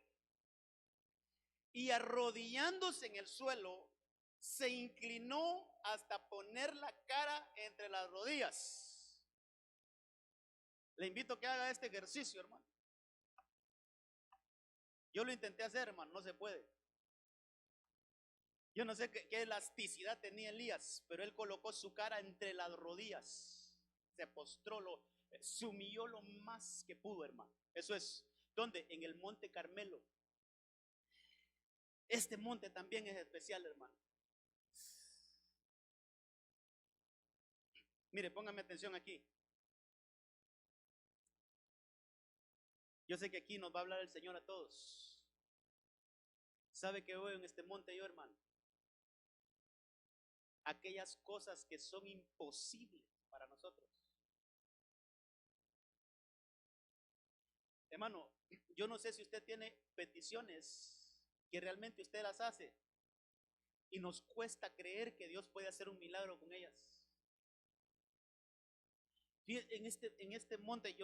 Y arrodillándose en el suelo, se inclinó hasta poner la cara entre las rodillas. Le invito a que haga este ejercicio, hermano. Yo lo intenté hacer, hermano, no se puede. Yo no sé qué elasticidad tenía Elías, pero él colocó su cara entre las rodillas. Se postró, se humilló lo más que pudo, hermano. Eso es, ¿dónde? En el monte Carmelo. Este monte también es especial, hermano. Mire, póngame atención aquí. Yo sé que aquí nos va a hablar el Señor a todos. ¿Sabe qué veo en este monte yo, hermano? Aquellas cosas que son imposibles para nosotros. Hermano, yo no sé si usted tiene peticiones que realmente usted las hace y nos cuesta creer que Dios puede hacer un milagro con ellas. En este monte,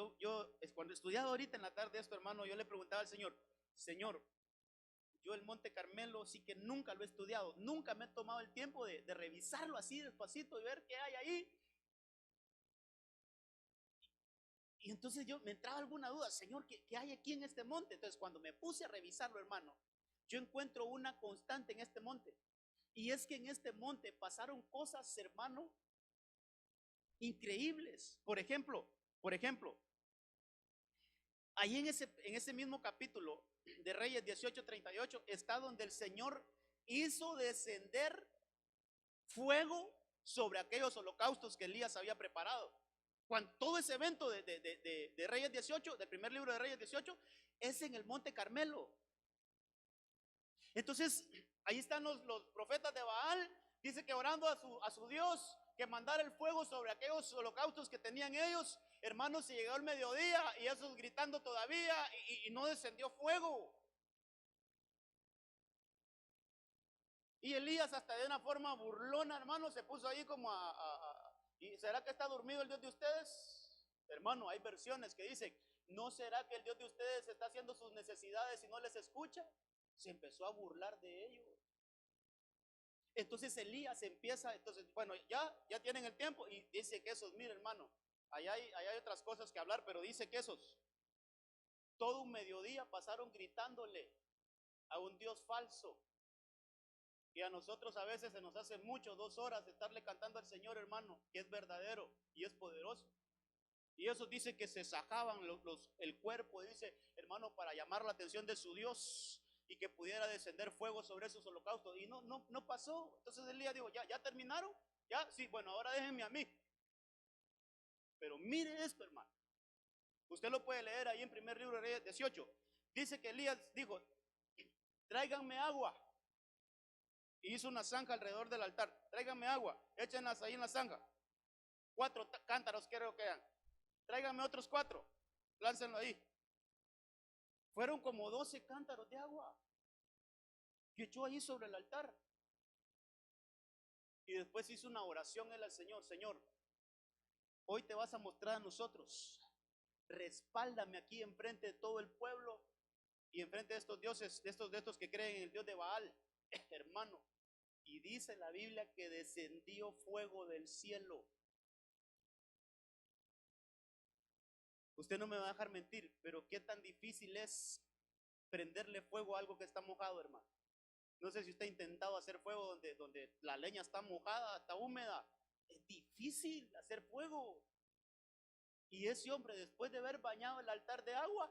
cuando estudiaba ahorita en la tarde esto, hermano, yo le preguntaba al Señor, Señor, yo el monte Carmelo sí que nunca lo he estudiado, nunca me he tomado el tiempo de revisarlo así despacito y ver qué hay ahí. Y entonces me entraba alguna duda, Señor, ¿qué hay aquí en este monte? Entonces cuando me puse a revisarlo, hermano, yo encuentro una constante en este monte. Y es que en este monte pasaron cosas, hermano, increíbles. Por ejemplo, ahí en ese mismo capítulo de Reyes 18:38 está donde el Señor hizo descender fuego sobre aquellos holocaustos que Elías había preparado. Cuando todo ese evento de Reyes 18, del primer libro de Reyes 18, es en el monte Carmelo. Entonces, ahí están los profetas de Baal, dice que orando a su Dios, que mandara el fuego sobre aquellos holocaustos que tenían ellos. Hermanos, se llegó el mediodía y esos gritando todavía y no descendió fuego. Y Elías hasta de una forma burlona, hermano, se puso ahí como ¿y será que está dormido el Dios de ustedes? Hermano, hay versiones que dicen, ¿no será que el Dios de ustedes está haciendo sus necesidades y no les escucha? Se empezó a burlar de ellos. Entonces Elías empieza, bueno, ya tienen el tiempo y dice que esos, mire hermano, allá hay otras cosas que hablar, pero dice que esos, todo un mediodía pasaron gritándole a un Dios falso. Y a nosotros a veces se nos hace mucho 2 horas de estarle cantando al Señor, hermano, que es verdadero y es poderoso. Y eso dice que se sajaban el cuerpo, dice, hermano, para llamar la atención de su Dios y que pudiera descender fuego sobre esos holocaustos. Y no pasó. Entonces Elías dijo, ¿ya terminaron? ¿Ya? Sí, bueno, ahora déjenme a mí. Pero mire esto, hermano. Usted lo puede leer ahí en primer libro de Reyes 18. Dice que Elías dijo, tráiganme agua. Y hizo una zanja alrededor del altar. Tráiganme agua, échenlas ahí en la zanja. 4 cántaros creo que eran. Tráiganme otros 4, láncenlo ahí. Fueron como 12 cántaros de agua que echó ahí sobre el altar. Y después hizo una oración él al Señor. Señor, hoy te vas a mostrar a nosotros. Respáldame aquí enfrente de todo el pueblo y enfrente de estos dioses, de estos que creen en el Dios de Baal, hermano. Y dice la Biblia que descendió fuego del cielo. Usted no me va a dejar mentir, pero qué tan difícil es prenderle fuego a algo que está mojado, hermano. No sé si usted ha intentado hacer fuego donde la leña está mojada, está húmeda. Es difícil hacer fuego. Y ese hombre, después de haber bañado el altar de agua,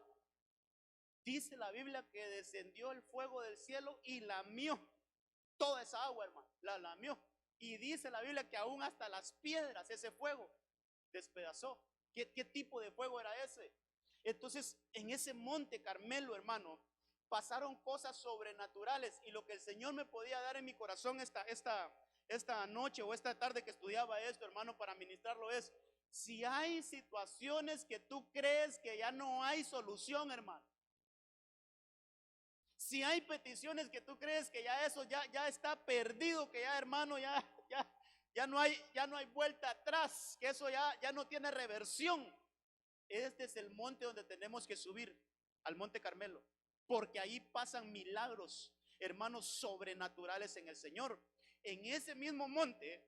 dice la Biblia que descendió el fuego del cielo y lamió toda esa agua, hermano. La lamió. Y dice la Biblia que aún hasta las piedras ese fuego despedazó. ¿Qué tipo de fuego era ese? Entonces, en ese monte Carmelo, hermano, pasaron cosas sobrenaturales. Y lo que el Señor me podía dar en mi corazón esta noche o esta tarde que estudiaba esto, hermano, para ministrarlo es: si hay situaciones que tú crees que ya no hay solución, hermano, si hay peticiones que tú crees que ya eso ya está perdido, que ya, hermano, ya no hay vuelta atrás, que eso ya no tiene reversión, este es el monte donde tenemos que subir, al monte Carmelo, porque ahí pasan milagros, hermanos, sobrenaturales en el Señor. En ese mismo monte,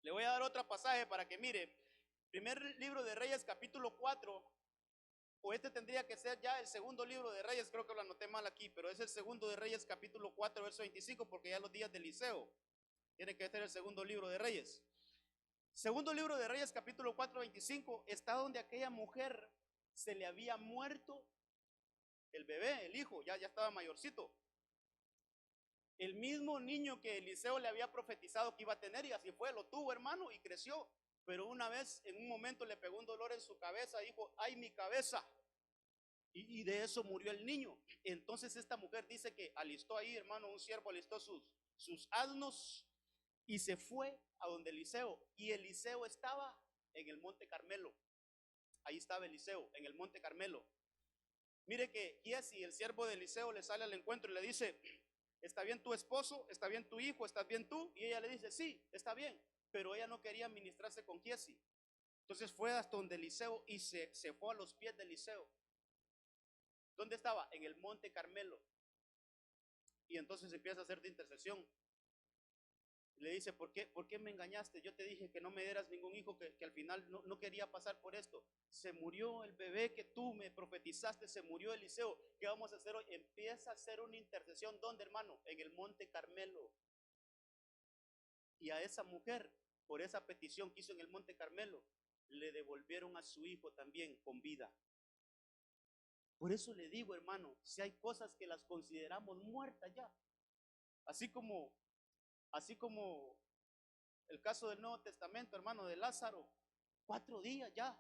le voy a dar otro pasaje para que mire. Primer libro de Reyes, capítulo 4, o este tendría que ser ya el segundo libro de Reyes, creo que lo anoté mal aquí, pero es el segundo de Reyes, capítulo 4, verso 25, porque ya los días de Eliseo, tiene que ser el segundo libro de Reyes. Segundo libro de Reyes, capítulo 4, 25, está donde aquella mujer se le había muerto el bebé, el hijo, ya estaba mayorcito. El mismo niño que Eliseo le había profetizado que iba a tener, y así fue, lo tuvo, hermano, y creció. Pero una vez, en un momento, le pegó un dolor en su cabeza, dijo, ¡ay, mi cabeza! Y de eso murió el niño. Entonces esta mujer dice que alistó ahí, hermano, un siervo alistó sus asnos y se fue a donde Eliseo. Y Eliseo estaba en el monte Carmelo. Ahí estaba Eliseo, en el monte Carmelo. Mire que Giesi, el siervo de Eliseo, le sale al encuentro y le dice, ¿está bien tu esposo? ¿Está bien tu hijo? ¿Estás bien tú? Y ella le dice, sí, está bien. Pero ella no quería ministrarse con Giesi. Entonces fue hasta donde Eliseo y se fue a los pies de Eliseo. ¿Dónde estaba? En el monte Carmelo. Y entonces empieza a hacer de intercesión. Le dice, ¿por qué me engañaste? Yo te dije que no me dieras ningún hijo, que al final no quería pasar por esto. Se murió el bebé que tú me profetizaste, se murió Eliseo. ¿Qué vamos a hacer hoy? Empieza a hacer una intercesión. ¿Dónde, hermano? En el monte Carmelo. Y a esa mujer, por esa petición que hizo en el monte Carmelo, le devolvieron a su hijo también con vida. Por eso le digo, hermano, si hay cosas que las consideramos muertas ya, así como el caso del Nuevo Testamento, hermano, de Lázaro, 4 días ya,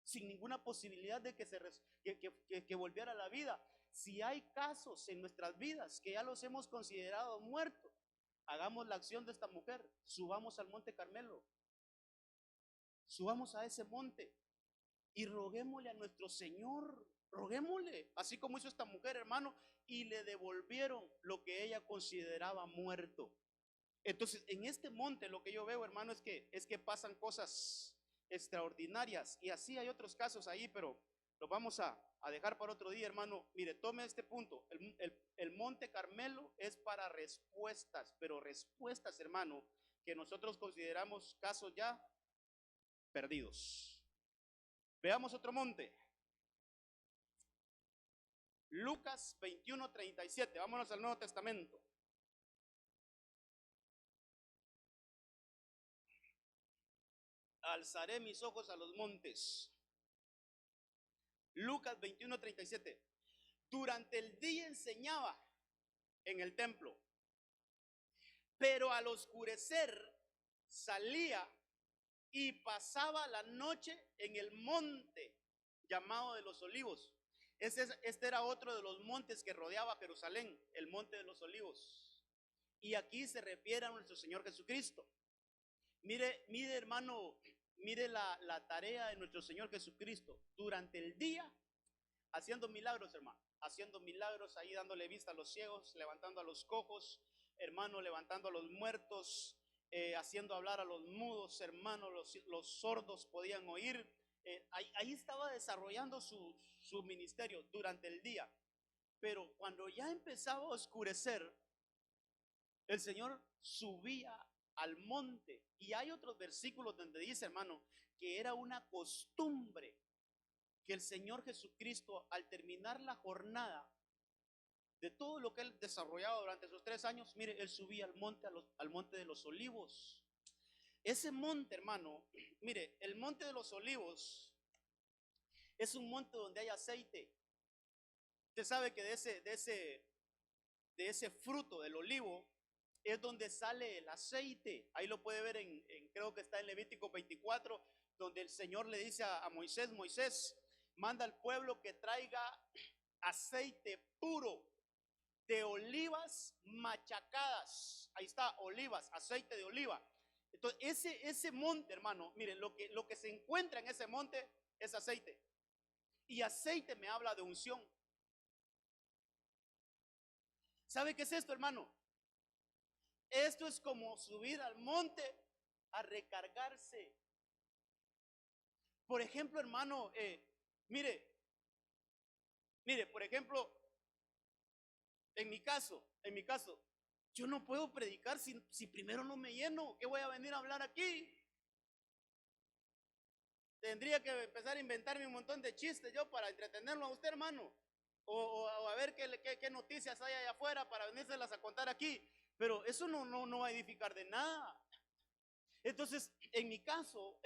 sin ninguna posibilidad de que volviera a la vida. Si hay casos en nuestras vidas que ya los hemos considerado muertos, hagamos la acción de esta mujer, subamos al monte Carmelo, subamos a ese monte y roguémosle a nuestro Señor, roguémosle, así como hizo esta mujer, hermano, y le devolvieron lo que ella consideraba muerto. Entonces, en este monte lo que yo veo, hermano, es que pasan cosas extraordinarias, y así hay otros casos ahí, pero los vamos a dejar para otro día, hermano. Mire, tome este punto. El monte Carmelo es para respuestas, pero respuestas, hermano, que nosotros consideramos casos ya perdidos. Veamos otro monte. Lucas 21:37. Vámonos al Nuevo Testamento. alzaré mis ojos a los montes. Lucas 21:37. Durante el día enseñaba en el templo, pero al oscurecer salía y pasaba la noche en el monte llamado de los Olivos. Este era otro de los montes que rodeaba Jerusalén, el monte de los Olivos. Y aquí se refiere a nuestro Señor Jesucristo. Mire hermano, mire la tarea de nuestro Señor Jesucristo. Durante el día, haciendo milagros, hermano. Haciendo milagros ahí, dándole vista a los ciegos, levantando a los cojos, hermano, levantando a los muertos, haciendo hablar a los mudos, hermano, los sordos podían oír. Ahí estaba desarrollando su ministerio durante el día. Pero cuando ya empezaba a oscurecer, el Señor subía al monte. Y hay otros versículos donde dice, hermano, que era una costumbre que el Señor Jesucristo, al terminar la jornada de todo lo que él desarrollaba durante esos 3 años, mire, él subía al monte, al monte de los Olivos. Ese monte, hermano, mire, el monte de los Olivos es un monte donde hay aceite. Usted sabe que de ese fruto del olivo es donde sale el aceite. Ahí lo puede ver creo que está en Levítico 24, donde el Señor le dice a Moisés, Moisés, manda al pueblo que traiga aceite puro de olivas machacadas. Ahí está, olivas, aceite de oliva. Entonces, ese monte, hermano, miren, lo que se encuentra en ese monte es aceite. Y aceite me habla de unción. ¿Sabe qué es esto, hermano? Esto es como subir al monte a recargarse. Por ejemplo, hermano, mire, por ejemplo, en mi caso, yo no puedo predicar si primero no me lleno. ¿Qué voy a venir a hablar aquí? Tendría que empezar a inventarme un montón de chistes yo para entretenerlo a usted, hermano. O a ver qué noticias hay allá afuera para venírselas a contar aquí. Pero eso no va a edificar de nada. Entonces, en mi caso,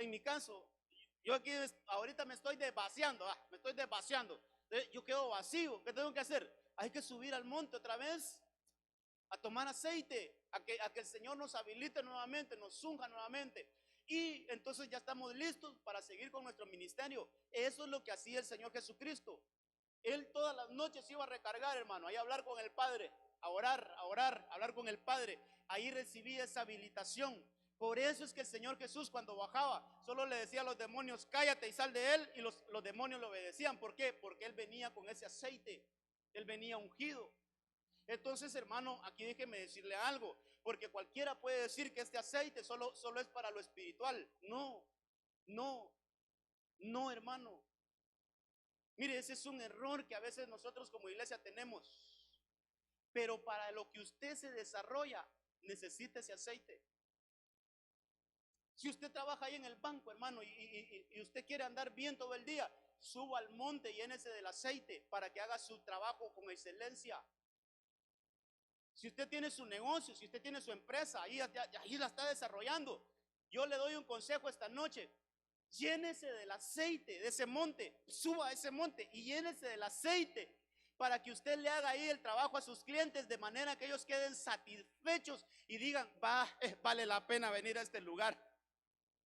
yo aquí ahorita me estoy desvaciando, yo quedo vacío. ¿Qué tengo que hacer? Hay que subir al monte otra vez a tomar aceite, a que el Señor nos habilite nuevamente, nos unja nuevamente. Y entonces ya estamos listos para seguir con nuestro ministerio. Eso es lo que hacía el Señor Jesucristo. Él todas las noches iba a recargar, hermano, ahí a hablar con el Padre, a orar, hablar con el Padre. Ahí recibía esa habilitación. Por eso es que el Señor Jesús, cuando bajaba, solo le decía a los demonios, cállate y sal de él, y los demonios le obedecían. ¿Por qué? Porque él venía con ese aceite, él venía ungido. Entonces, hermano, aquí déjeme decirle algo, porque cualquiera puede decir que este aceite solo es para lo espiritual. No, hermano. Mire, ese es un error que a veces nosotros como iglesia tenemos. Pero para lo que usted se desarrolla, necesita ese aceite. Si usted trabaja ahí en el banco, hermano, y usted quiere andar bien todo el día, suba al monte y llénese del aceite para que haga su trabajo con excelencia. Si usted tiene su negocio, si usted tiene su empresa, ahí la está desarrollando, yo le doy un consejo esta noche. Llénese del aceite de ese monte, suba a ese monte y llénese del aceite para que usted le haga ahí el trabajo a sus clientes de manera que ellos queden satisfechos y digan, vale la pena venir a este lugar.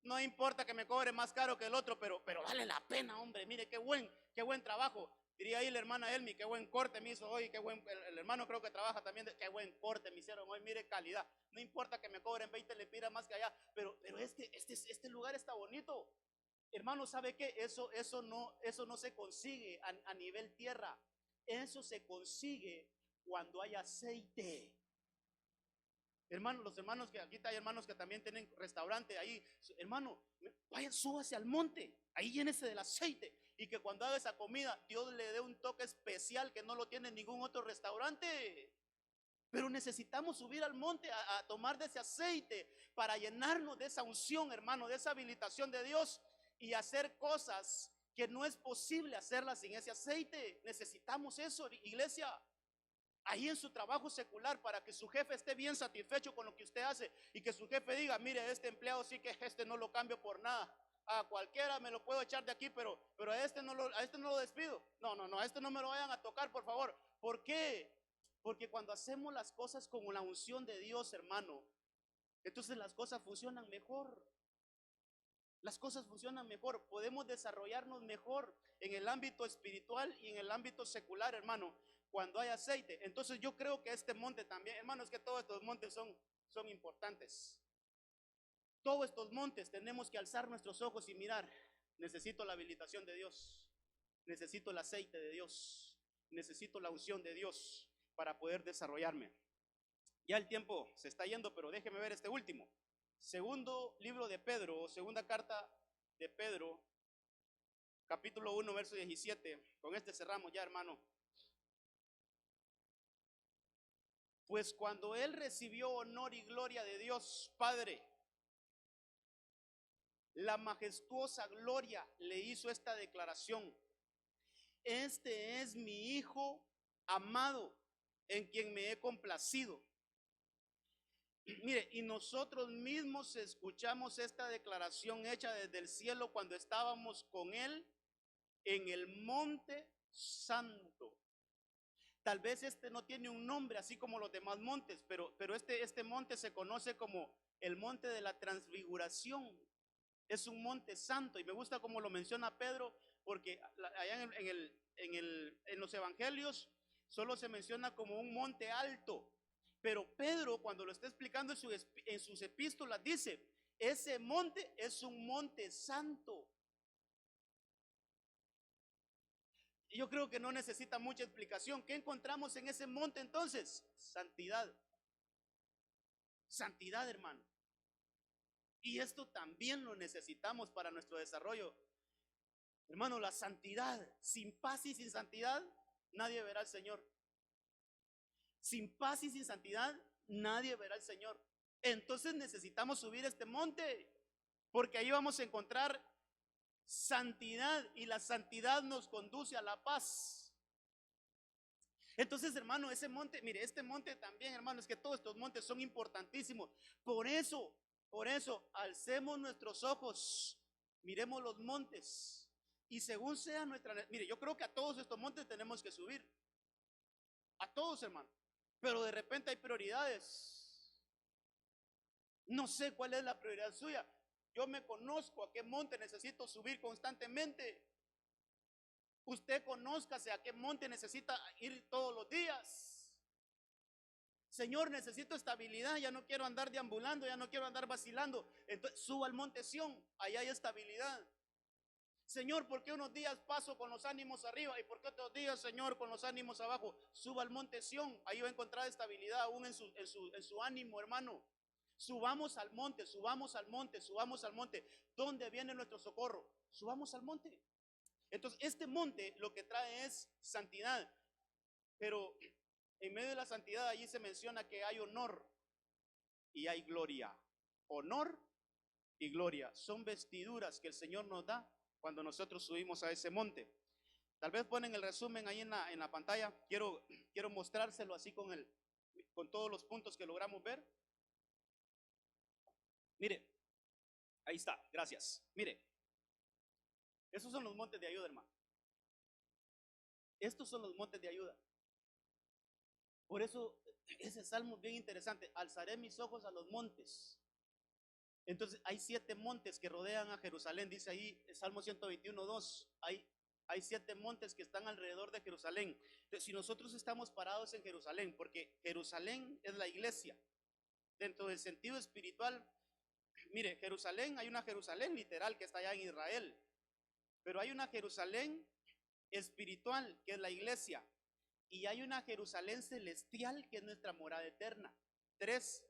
No importa que me cobre más caro que el otro, pero vale la pena, hombre. Mire qué buen trabajo. Diría ahí la hermana Elmi, qué buen corte me hizo hoy, el hermano creo que trabaja también, qué buen corte me hicieron hoy, mire calidad. No importa que me cobren 20 lempiras más que allá, pero este lugar está bonito. Hermano, ¿sabe qué? Eso no se consigue a nivel tierra. Eso se consigue cuando hay aceite. Hermano, los hermanos que aquí hay hermanos que también tienen restaurante ahí, hermano, vaya, súbase al monte, ahí llénese del aceite y que cuando haga esa comida Dios le dé un toque especial que no lo tiene ningún otro restaurante. Pero necesitamos subir al monte a tomar de ese aceite para llenarnos de esa unción, hermano, de esa habilitación de Dios y hacer cosas que no es posible hacerlas sin ese aceite. Necesitamos eso, iglesia. ahí en su trabajo secular, para que su jefe esté bien satisfecho con lo que usted hace y que su jefe diga, mire, este empleado sí que este no lo cambio por nada. A cualquiera me lo puedo echar de aquí, pero a este no lo despido. No, a este no me lo vayan a tocar, por favor. ¿Por qué? Porque cuando hacemos las cosas con la unción de Dios, hermano, entonces las cosas funcionan mejor. Las cosas funcionan mejor, podemos desarrollarnos mejor en el ámbito espiritual y en el ámbito secular, hermano, cuando hay aceite. Entonces yo creo que este monte también, hermano, es que todos estos montes son importantes. Todos estos montes tenemos que alzar nuestros ojos y mirar. Necesito la habilitación de Dios, necesito el aceite de Dios, necesito la unción de Dios para poder desarrollarme. Ya el tiempo se está yendo, pero déjeme ver este último. Segundo libro de Pedro, o segunda carta de Pedro, capítulo 1, verso 17. Con este cerramos ya, hermano. Pues cuando él recibió honor y gloria de Dios Padre, la majestuosa gloria le hizo esta declaración: este es mi Hijo amado, en quien me he complacido. Mire, y nosotros mismos escuchamos esta declaración hecha desde el cielo cuando estábamos con él en el monte santo. Tal vez este no tiene un nombre así como los demás montes, pero este monte se conoce como el monte de la transfiguración. Es un monte santo, y me gusta como lo menciona Pedro, porque allá en los evangelios solo se menciona como un monte alto. Pero Pedro, cuando lo está explicando en sus epístolas, dice, ese monte es un monte santo. Yo creo que no necesita mucha explicación. ¿Qué encontramos en ese monte entonces? Santidad. Santidad, hermano. Y esto también lo necesitamos para nuestro desarrollo. Hermano, la santidad. Sin paz y sin santidad, nadie verá al Señor. Sin paz y sin santidad, nadie verá al Señor. Entonces necesitamos subir este monte, porque ahí vamos a encontrar santidad, y la santidad nos conduce a la paz. Entonces, hermano, ese monte, mire, este monte también, hermano, es que todos estos montes son importantísimos. Por eso, alcemos nuestros ojos, miremos los montes, y según sea nuestra, mire, yo creo que a todos estos montes tenemos que subir, a todos, hermano. Pero de repente hay prioridades. No sé cuál es la prioridad suya. Yo me conozco a qué monte necesito subir constantemente. Usted conózcase a qué monte necesita ir todos los días. Señor, necesito estabilidad, ya no quiero andar deambulando, ya no quiero andar vacilando. Entonces suba al monte Sión, allá hay estabilidad. Señor, ¿por qué unos días paso con los ánimos arriba y por qué otros días, Señor, con los ánimos abajo? Suba al monte Sión, ahí va a encontrar estabilidad aún en su ánimo, hermano. Subamos al monte, subamos al monte, subamos al monte. ¿Dónde viene nuestro socorro? Subamos al monte. Entonces, este monte lo que trae es santidad, pero en medio de la santidad allí se menciona que hay honor y hay gloria. Honor y gloria son vestiduras que el Señor nos da cuando nosotros subimos a ese monte. Tal vez ponen el resumen ahí en la pantalla. Quiero mostrárselo así con todos los puntos que logramos ver. Mire, ahí está, gracias. Mire, esos son los montes de ayuda, hermano. Estos son los montes de ayuda. Por eso ese salmo es bien interesante. Alzaré mis ojos a los montes. Entonces hay 7 montes que rodean a Jerusalén. Dice ahí Salmo 121:2. Hay 7 montes que están alrededor de Jerusalén. Entonces, si nosotros estamos parados en Jerusalén, porque Jerusalén es la iglesia, dentro del sentido espiritual, mire, Jerusalén, hay una Jerusalén literal que está allá en Israel, pero hay una Jerusalén espiritual que es la iglesia, y hay una Jerusalén celestial que es nuestra morada eterna. Tres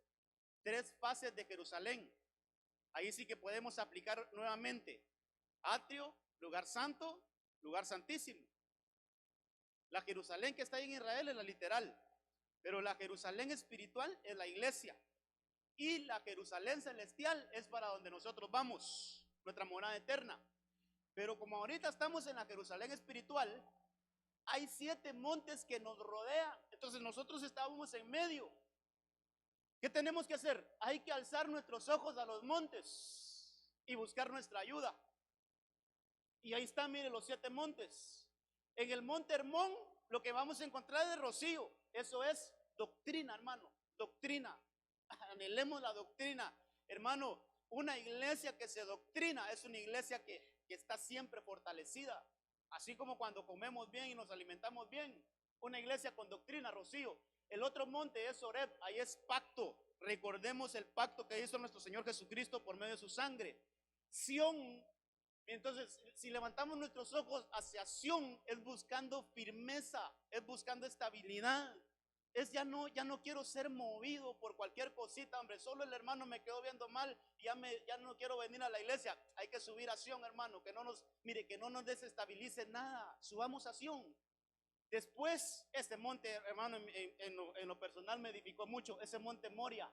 fases de Jerusalén. Ahí sí que podemos aplicar nuevamente: atrio, lugar santo, lugar santísimo. La Jerusalén que está ahí en Israel es la literal, pero la Jerusalén espiritual es la iglesia, y la Jerusalén celestial es para donde nosotros vamos, nuestra morada eterna. Pero como ahorita estamos en la Jerusalén espiritual, hay 7 montes que nos rodean. Entonces nosotros estábamos en medio. ¿Qué tenemos que hacer? Hay que alzar nuestros ojos a los montes y buscar nuestra ayuda. Y ahí están, miren, los 7 montes. En el monte Hermón lo que vamos a encontrar es rocío. Eso es doctrina, hermano, doctrina. Anhelemos la doctrina, hermano. Una iglesia que se doctrina es una iglesia que está siempre fortalecida. Así como cuando comemos bien y nos alimentamos bien. Una iglesia con doctrina, rocío. El otro monte es Oreb, ahí es pacto. Recordemos el pacto que hizo nuestro Señor Jesucristo por medio de su sangre. Sión. Entonces, si levantamos nuestros ojos hacia Sión, es buscando firmeza, es buscando estabilidad. Es ya no quiero ser movido por cualquier cosita, hombre. Solo el hermano me quedó viendo mal y ya no quiero venir a la iglesia. Hay que subir a Sión, hermano, que no nos desestabilice nada. Subamos a Sión. Después, este monte, hermano, en lo personal me edificó mucho, ese monte Moria.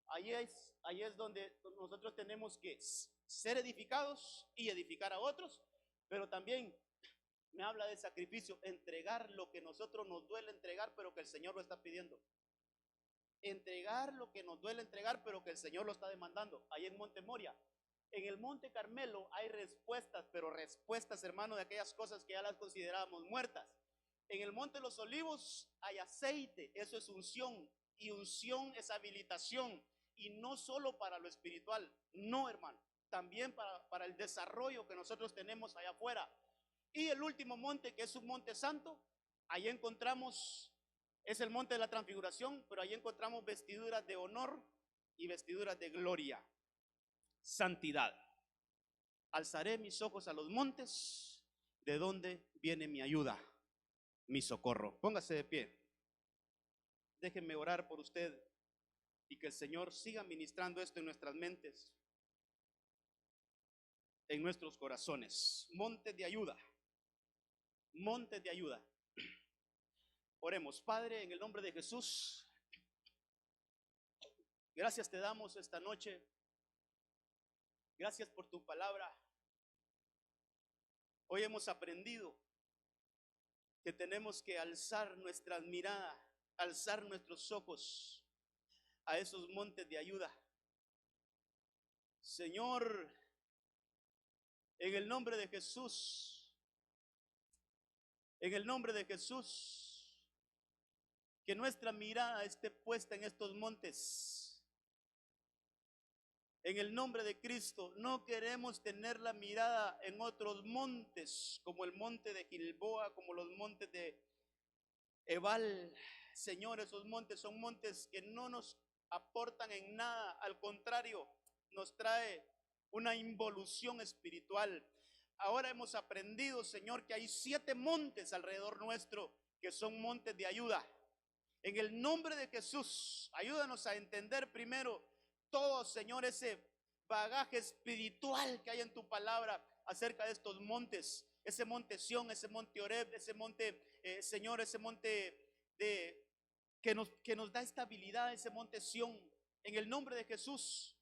Ahí es donde nosotros tenemos que ser edificados y edificar a otros, pero también me habla de sacrificio, entregar lo que nosotros nos duele entregar, pero que el Señor lo está pidiendo. Entregar lo que nos duele entregar, pero que el Señor lo está demandando. Ahí en Monte Moria. En el Monte Carmelo hay respuestas, pero respuestas, hermano, de aquellas cosas que ya las considerábamos muertas. En el Monte de los Olivos hay aceite, eso es unción, y unción es habilitación, y no solo para lo espiritual, no, hermano, también para el desarrollo que nosotros tenemos allá afuera. Y el último monte, que es un monte santo, ahí encontramos, es el monte de la transfiguración, pero ahí encontramos vestiduras de honor y vestiduras de gloria, santidad. Alzaré mis ojos a los montes, ¿de dónde viene mi ayuda? Mi socorro. Póngase de pie. Déjenme orar por usted y que el Señor siga ministrando esto en nuestras mentes, en nuestros corazones. Montes de ayuda. Montes de ayuda. Oremos. Padre, en el nombre de Jesús, gracias te damos esta noche. Gracias por tu palabra. Hoy hemos aprendido que tenemos que alzar nuestras miradas, alzar nuestros ojos a esos montes de ayuda. Señor, en el nombre de Jesús, en el nombre de Jesús, que nuestra mirada esté puesta en estos montes. En el nombre de Cristo, no queremos tener la mirada en otros montes, como el monte de Gilboa, como los montes de Ebal. Señor, esos montes son montes que no nos aportan en nada, al contrario, nos trae una involución espiritual. Ahora hemos aprendido, Señor, que hay 7 montes alrededor nuestro que son montes de ayuda. En el nombre de Jesús, ayúdanos a entender primero todo, Señor, ese bagaje espiritual que hay en tu palabra acerca de estos montes. Ese monte Sión, ese monte Oreb, ese monte, Señor, ese monte que nos da estabilidad, ese monte Sión. En el nombre de Jesús,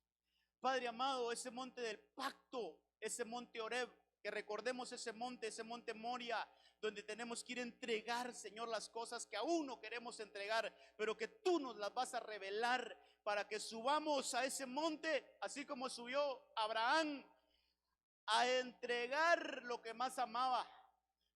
Padre amado, ese monte del pacto, ese monte Oreb, que recordemos ese monte Moria, donde tenemos que ir a entregar, Señor, las cosas que aún no queremos entregar, pero que tú nos las vas a revelar para que subamos a ese monte, así como subió Abraham a entregar lo que más amaba.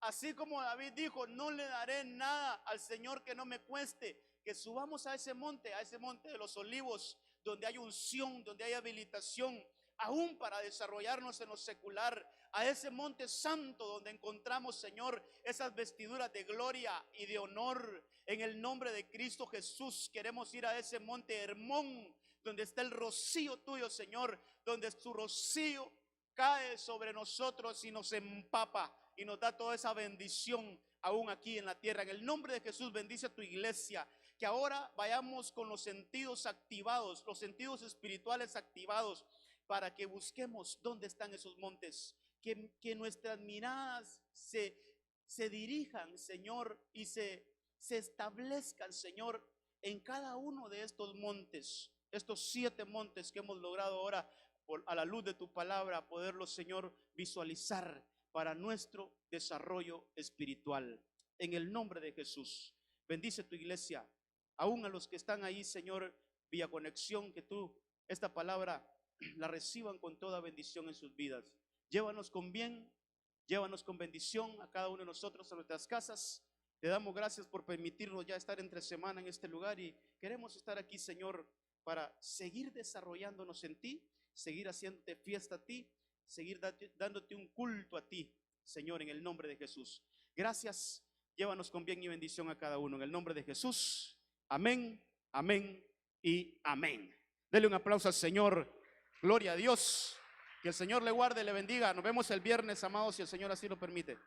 Así como David dijo, no le daré nada al Señor que no me cueste. Que subamos a ese monte de los olivos, donde hay unción, donde hay habilitación, aún para desarrollarnos en lo secular. A ese monte santo donde encontramos, Señor, esas vestiduras de gloria y de honor. En el nombre de Cristo Jesús queremos ir a ese monte Hermón, donde está el rocío tuyo, Señor, donde su rocío cae sobre nosotros y nos empapa y nos da toda esa bendición aún aquí en la tierra. En el nombre de Jesús, bendice a tu iglesia. Que ahora vayamos con los sentidos activados, los sentidos espirituales activados, para que busquemos dónde están esos montes. Que nuestras miradas se dirijan, Señor, y se establezcan, Señor, en cada uno de estos montes, estos 7 montes que hemos logrado ahora, a la luz de tu palabra, poderlos, Señor, visualizar para nuestro desarrollo espiritual. en el nombre de Jesús. Bendice tu iglesia, aún a los que están ahí, Señor, vía conexión, que tú esta palabra la reciban con toda bendición en sus vidas. Llévanos con bien, llévanos con bendición a cada uno de nosotros a nuestras casas. Te damos gracias por permitirnos ya estar entre semana en este lugar y queremos estar aquí, Señor, para seguir desarrollándonos en ti, seguir haciéndote fiesta a ti, seguir dándote un culto a ti, Señor, en el nombre de Jesús. Gracias, llévanos con bien y bendición a cada uno, en el nombre de Jesús. Amén, amén y amén. Dele un aplauso al Señor. Gloria a Dios. Que el Señor le guarde y le bendiga. Nos vemos el viernes, amados, si el Señor así lo permite.